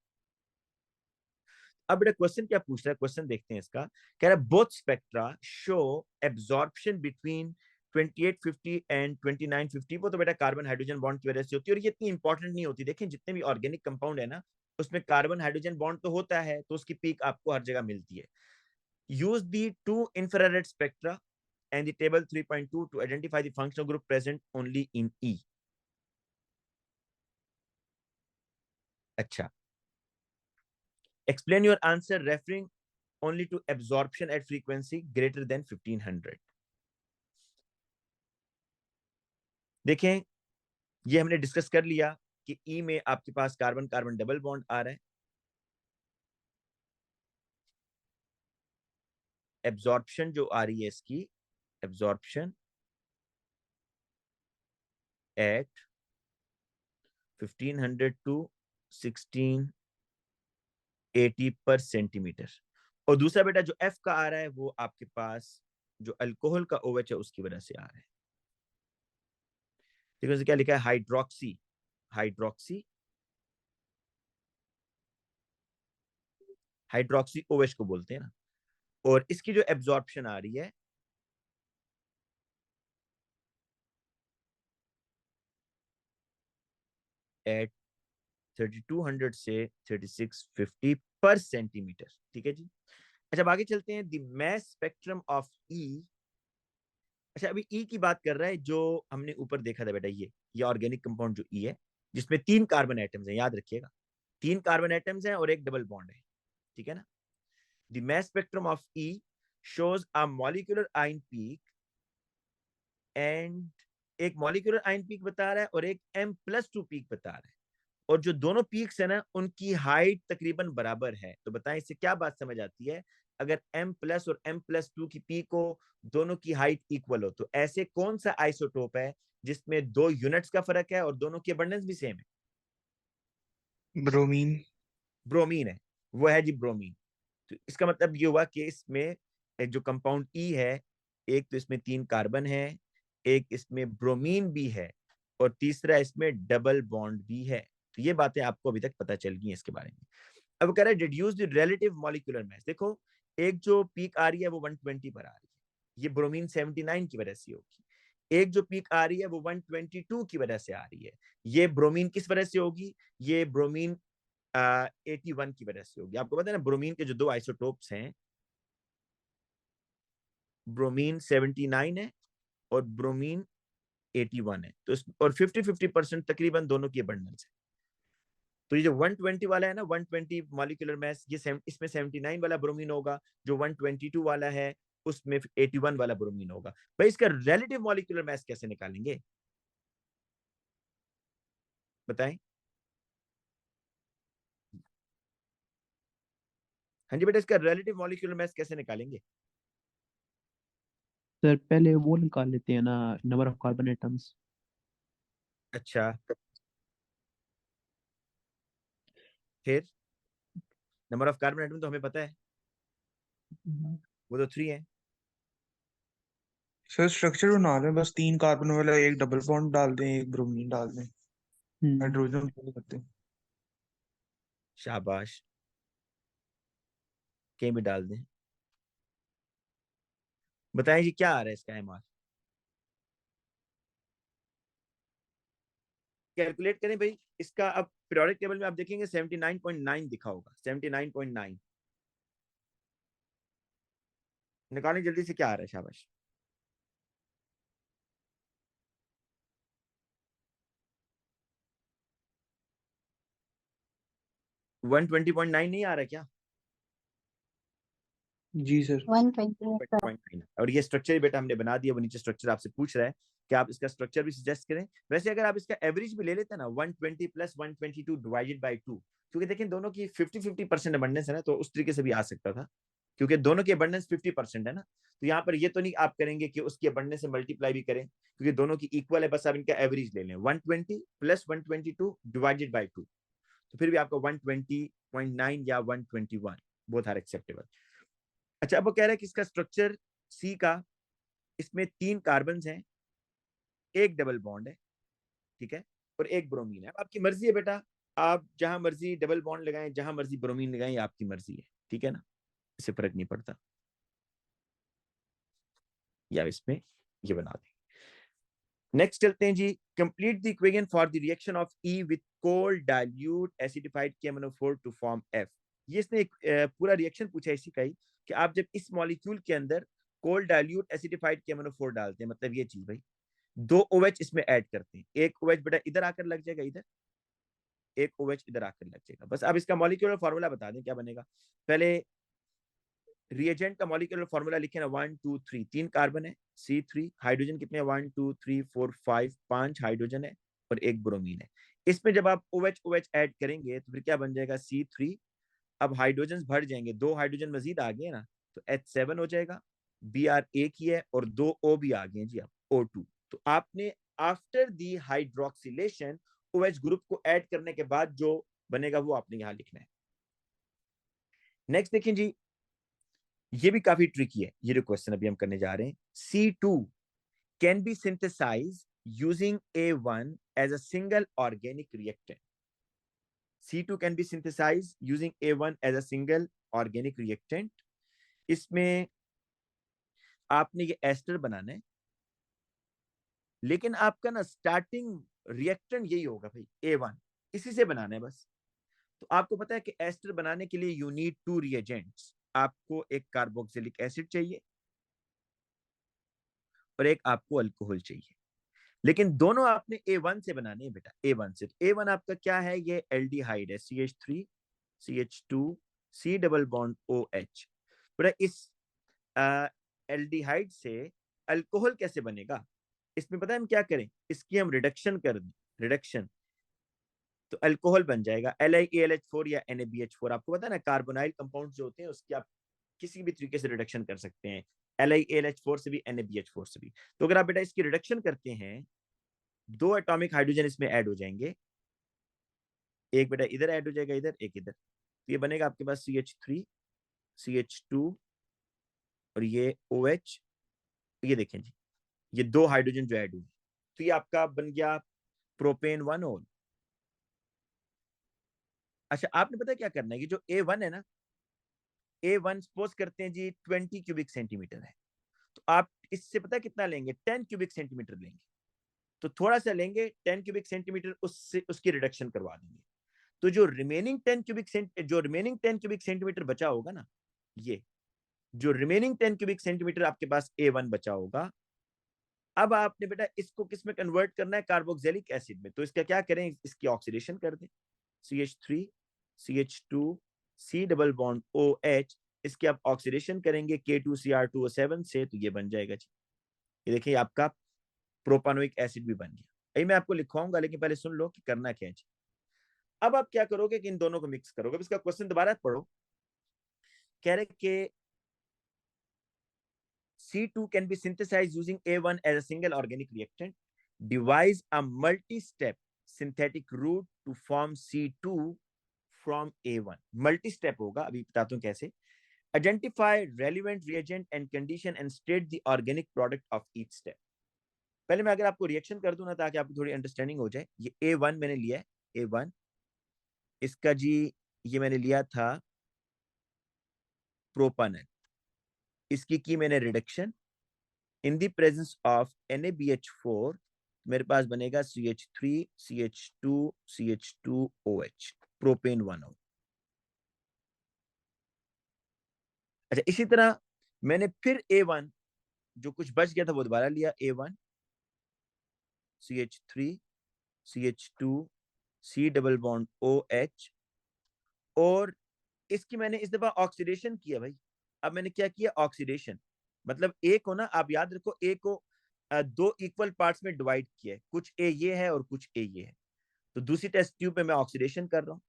अब बेटा क्वेश्चन क्या पूछ रहा है, क्वेश्चन देखते हैं इसका। कह रहा है both spectra show absorption between 2850 and 2950। वो तो बेटा कार्बन हाइड्रोजन बॉन्ड की वजह से होती है, और ये इतनी इंपॉर्टेंट नहीं होती। देखें जितने भी ऑर्गेनिक कंपाउंड है ना, उसमें कार्बन हाइड्रोजन बॉन्ड तो होता है, तो उसकी पीक आपको हर जगह मिलती है। Use the 2 infrared spectra and the table 3.2 to identify the functional group present only in E। अच्छा, explain your answer referring only to absorption at frequency greater than 1500। देखें, ये हमने डिस्कस कर लिया कि ई में आपके पास कार्बन कार्बन डबल बॉन्ड आ रहा है, एब्जॉर्प्शन जो आ रही है इसकी, एब्जॉर्प्शन एट 1500 टू 1680 पर सेंटीमीटर। और दूसरा बेटा जो एफ का आ रहा है वो आपके पास जो अल्कोहल का OH है उसकी वजह से आ रहा है। देखो क्या लिखा है, हाइड्रोक्सी, हाइड्रोक्सी हाइड्रोक्सी OH को बोलते हैं ना। और इसकी जो एब्जॉर्प्शन आ रही है एट 3200 से 3650 पर सेंटीमीटर, ठीक है जी। अच्छा अब आगे चलते हैं, द मास स्पेक्ट्रम ऑफ ई। अच्छा अभी ई की बात कर रहा है, जो हमने ऊपर देखा था बेटा, ये ऑर्गेनिक कंपाउंड जो ई है, जिसमें 3 कार्बन एटम्स हैं, याद रखिएगा 3 कार्बन एटम्स हैं और एक डबल बॉन्ड है, ठीक है ना। The mass spectrum of E shows a molecular ion peak and एक मॉलिक्यूलर आयन पीक बता रहा है और एक M+2 पीक बता रहा है, और जो दोनों पीक्स है ना उनकी हाइट तकरीबन बराबर है। तो बताएं इससे क्या बात समझ आती है, अगर M+ और M+2 की पीक हो, दोनों की हाइट इक्वल हो, तो ऐसे कौन सा आइसोटोप है जिसमें 2 यूनिट्स का फर्क है और दोनों की अबंडेंस भी सेम है? ब्रोमीन। ब्रोमीन है, वो है जी ब्रोमीन। तो इसका मतलब ये हुआ कि इसमें जो कंपाउंड ई है, एक तो इसमें 3 कार्बन है, एक इसमें ब्रोमीन भी है, और तीसरा इसमें डबल बॉन्ड भी है। तो ये बातें आपको अभी तक पता चल गई हैं इसके बारे में। अब कह रहा है deduce the relative molecular mass. देखो एक जो पीक आ रही है वो 120 पर आ रही है, ये ब्रोमीन 79 की वजह से होगी। एक जो पीक आ रही है वो 122 की वजह से आ रही है, ये ब्रोमीन किस वजह से होगी? ये ब्रोमीन 81 की वजह से होगी। आपको पता है ना ब्रोमीन के जो 2 आइसोटोप्स हैं, ब्रोमीन 79 है और ब्रोमीन 81 है, तो और 50-50% तकरीबन दोनों की अबंडेंस है। तो ये जो 120 वाला है ना, 120 मॉलिक्यूलर मास, ये इसमें 79 वाला ब्रोमीन होगा, जो 122 वाला है उसमें 81 वाला ब्रोमीन होगा। भाई इसका रिलेटिव मॉलिक्यूलर मास कैसे निकालेंगे, बताएं। हाँ जी बेटा, इसका रिलेटिव मॉलिक्यूलर मास कैसे निकालेंगे? सर पहले वो निकाल लेते हैं ना, नंबर ऑफ कार्बन एटम्स। अच्छा, फिर नंबर ऑफ कार्बन एटम तो हमें पता है, वो तो 3 है। सर स्ट्रक्चर बना रहे हैं, बस 3 कार्बन वाला एक डबल बॉन्ड डाल दें, एक ब्रोमीन डाल दें, हाइड्रोजन पहले करते हैं। शाबाश, कहीं भी डाल दें। बताएं जी क्या आ रहा है इसका MR? कैलकुलेट करें भाई इसका। अब पीरियोडिक टेबल में आप देखेंगे 79.9 दिखा होगा, 79.9 निकालें जल्दी से, क्या आ रहा है? शाबाश। वन 20.9 नहीं आ रहा क्या? जी सर। 128 और ये स्ट्रक्चर बेटा हमने बना दिया, वो नीचे स्ट्रक्चर आपसे पूछ रहा है कि आप इसका स्ट्रक्चर भी सजेस्ट करें। वैसे अगर आप इसका एवरेज भी ले लेते हैं ना 120 प्लस 122 डिवाइडेड बाय 2, क्योंकि देखिए दोनों की 50-50% अबंडेंस है ना, तो उस तरीके से भी आ सकता था, क्योंकि दोनों की अबंडेंस 50% है ना। तो यहाँ पर ये तो नहीं आप करेंगे कि उसकी अबंडेंस से मल्टीप्लाई भी करें, क्योंकि दोनों की इक्वल है, बस आप इनका एवरेज ले लें 120 प्लस 122 डिवाइडेड बाय 2, तो फिर भी आपका 120.9 या 121 बोथ आर एक्सेप्टेबल। अच्छा, अब वो कह रहा है कि इसका स्ट्रक्चर सी का, इसमें 3 कार्बन हैं, एक डबल बॉन्ड है, ठीक है, और एक ब्रोमीन है। अब आपकी मर्जी है बेटा, आप जहां मर्जी डबल बॉन्ड लगाएं, जहां मर्जी ब्रोमीन लगाएं, आपकी मर्जी है, ठीक है ना, इससे फर्क नहीं पड़ता। या इसमें ये बना दें। नेक्स्ट चलते हैं जी, complete the equation for the reaction of E with cold dilute acidified KMnO4 to form F। ये इसने एक पूरा रिएक्शन पूछा है इसी का ही, कि आप जब इस मॉलिक्यूल के अंदर कोल्ड डाइल्यूट एसिडिफाइड KMnO4 डालते हैं, मतलब ये चीज भाई, 2 OH इसमें ऐड करते हैं, एक OH बेटा इधर आकर लग जाएगा, इधर एक OH इधर आकर लग जाएगा। बस अब इसका मॉलिक्यूलर फार्मूला बता दें क्या बनेगा। पहले रिएजेंट का मॉलिक्यूलर फार्मूला लिखे ना, 1 2 3, 3 कार्बन है, C3, हाइड्रोजन कितने हैं, 1 2 3 4 5, 5 हाइड्रोजन है और एक ब्रोमीन है। इसमें जब आप OH OH ऐड करेंगे तो फिर क्या बन जाएगा, C3। अब हाइड्रोजन भर जाएंगे, 2 हाइड्रोजन मजीद आ गए ना, तो H7 हो जाएगा, Br एक ही है और 2 O भी आ गए जी, अब O2। तो आपने after the hydroxylation OH group को ऐड करने के बाद जो बनेगा वो आपने यहां लिखना है। नेक्स्ट देखें जी, ये भी काफी ट्रिकी है ये जो क्वेश्चन अभी हम करने जा रहे हैं। C2 can be synthesised using A1 as a single organic reactant. C2 can be synthesised using A1 as a single organic reactant. इसमें आपने ये एस्टर बनाना है, लेकिन आपका ना स्टार्टिंग रिएक्टेंट यही होगा भाई, A1, इसी से बनाना है बस। तो आपको पता है कि एस्टर बनाने के लिए यू नीड 2 रिएजेंट्स, आपको एक कार्बोक्सिलिक एसिड चाहिए और एक आपको अल्कोहल चाहिए, लेकिन दोनों आपने A1 से बनाने हैं बेटा, A1 से। तो A1 आपका क्या है, ये एल्डिहाइड है, CH3 CH2 C double bond OH। बेटा इस एल्डिहाइड से अल्कोहल कैसे बनेगा, इसमें पता है हम क्या करें, इसकी हम रिडक्शन कर दें, रिडक्शन, तो अल्कोहल बन जाएगा LiAlH4 या NaBH4। आपको पता है ना, कार्बोनाइल कंपाउंड जो होते हैं उसकी आप किसी भी तरीके से रिडक्शन कर सकते हैं, LiAlH4 से भी, NaBH4 से भी। तो अगर आप बेटा इसकी रिडक्शन करते हैं, 2 एटॉमिक हाइड्रोजन इसमें ऐड हो जाएंगे, एक बेटा इधर ऐड हो जाएगा, इधर एक इधर, तो ये बनेगा आपके पास CH3 CH2 और ये OH। ये देखें जी, ये 2 हाइड्रोजन जो ऐड हुए, तो ये आपका बन गया प्रोपेन 1 ऑल। अच्छा, आपने पता क्या करना है, कि जो A1 है ना, A1 सपोज करते हैं जी 20 क्यूबिक सेंटीमीटर है, तो आप इससे पता कितना लेंगे, 10 क्यूबिक सेंटीमीटर लेंगे, तो थोड़ा सा लेंगे 10 क्यूबिक सेंटीमीटर, उससे उसकी रिडक्शन करवा देंगे। तो जो रिमेनिंग 10 क्यूबिक सेंटीमीटर बचा होगा ना, ये जो रिमेनिंग 10 क्यूबिक सेंटीमीटर आपके पास A1 बचा होगा, अब आपने बेटा इसको किस में कन्वर्ट करना है, कार्बोक्सिलिक एसिड में। तो इसका क्या करें, इसकी ऑक्सीडेशन कर दें, CH3 CH2 C double bond OH, इसकी आप ऑक्सीडेशन करेंगे K2Cr2O7 से, तो ये बन जाएगा जी, ये देखिए आपका प्रोपानोइक एसिड भी बन गया। यही मैं आपको लिखवाऊंगा, लेकिन पहले सुन लो कि करना क्या है जी। अब आप क्या करोगे कि इन दोनों को मिक्स करोगे। अब इसका क्वेश्चन दोबारा पढ़ो, कह रहे कि C2 can be synthesized using A1 as a single organic reactant. Devise a multi-step synthetic route to form C2 from A1. Multi-step होगा, अभी बताता हूँ कैसे। Identify relevant reagent and condition and state the organic product of each step. पहले मैं अगर आपको reaction कर दूं ना, ताकि आपको थोड़ी अंडरस्टैंडिंग हो जाए। ये A1 मैंने लिया है, A1 इसका जी, ये मैंने लिया था प्रोपानल, इसकी की मैंने reduction in the presence of NaBH4, मेरे पास बनेगा CH3 CH2 CH2OH, propane 1O। अच्छा, इसी तरह मैंने फिर A1 जो कुछ बच गया था वो दोबारा लिया, A1 CH3 CH2 C double bond OH, और इसकी मैंने इस दफा ऑक्सीडेशन किया भाई। अब मैंने क्या किया, ऑक्सीडेशन, मतलब ए को ना आप याद रखो, ए को दो इक्वल पार्ट्स में डिवाइड किया है, कुछ ए ये है और कुछ ए ये है। तो दूसरी टेस्ट ट्यूब में मैं ऑक्सीडेशन कर रहा हूँ,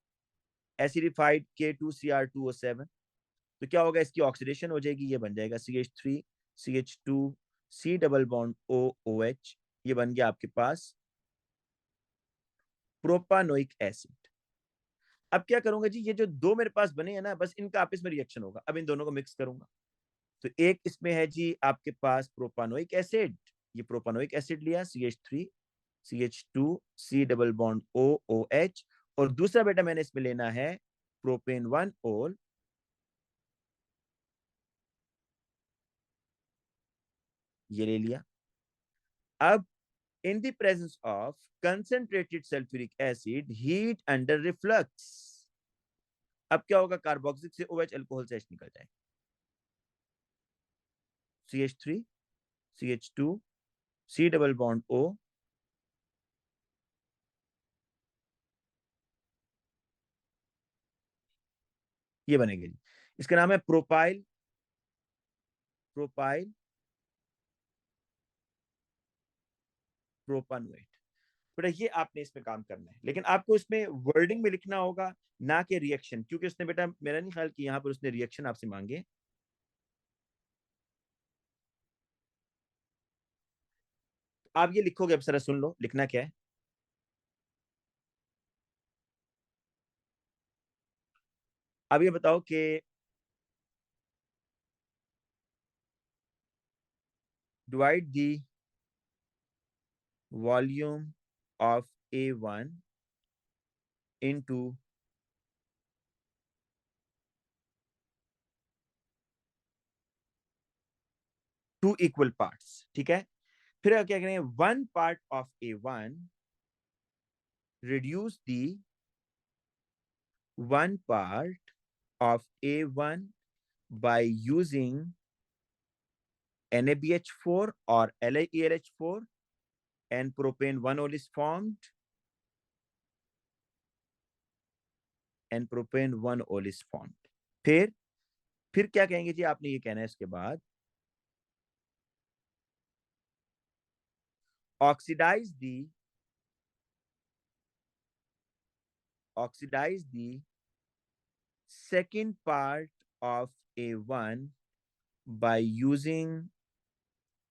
एसिडिफाइड K2Cr2O7, तो क्या होगा, इसकी ऑक्सीडेशन हो जाएगी, ये बन जाएगा CH3 CH2 C double bond OOH, ये बन गया आपके पास प्रोपानोइक एसिड। अब क्या करूंगा जी, ये जो दो मेरे पास बने हैं ना, बस इनका आपस में रिएक्शन होगा। अब इन दोनों को मिक्स करूंगा, तो एक इसमें है जी आपके पास प्रोपानोइक एसिड, ये प्रोपानोइक एसिड लिया CH3 CH2 C double bond OOH, और दूसरा बेटा मैंने इसमें लेना है प्रोपेन 1 ओल, ये ले लिया। अब in the presence of concentrated sulfuric acid, heat under reflux, अब क्या होगा, कार्बोक्सिलिक से OH अल्कोहल से H निकल जाएगा, CH3 CH2 C double bond O, ये बनेगी। इसका नाम है प्रोपाइल प्रोपाइल प्रोपानोएट। बेटा ये आपने इसमें काम करना है, लेकिन आपको इसमें वर्डिंग में लिखना होगा, ना कि रिएक्शन, क्योंकि उसने बेटा मेरा नहीं ख्याल कि यहाँ पर उसने रिएक्शन आपसे मांगे। आप ये लिखोगे, अब जरा सुन लो लिखना क्या है। अब ये बताओ कि divide the volume of A1 into two equal parts, ठीक है। फिर क्या करेंगे, one part of A1 reduce the one part of A1 by using NaBH4 or LiELH4 and propane 1 is formed, and propane 1 is formed। फिर क्या कहेंगे जी, आपने ये कहना है इसके बाद, oxidize the second part of A1 by using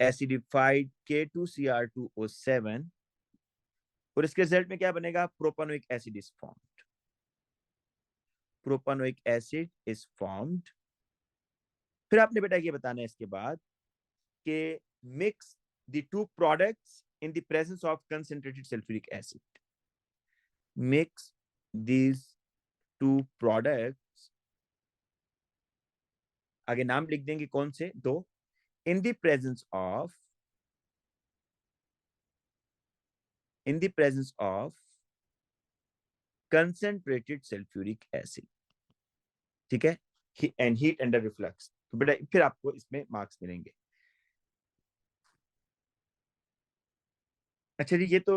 acidified K2Cr2O7, और इसके रिजल्ट में क्या बनेगा, propanoic acid is formed, propanoic acid is formed. फिर आपने बेटा ये बताना है इसके बाद कि mix the two products in the presence of concentrated sulfuric acid, mix these two products, आगे नाम लिख देंगे कौन से दो, in the presence of concentrated sulfuric acid, ठीक है, and heat under reflux। तो बेटा फिर आपको इसमें मार्क्स मिलेंगे। अच्छा जी, ये तो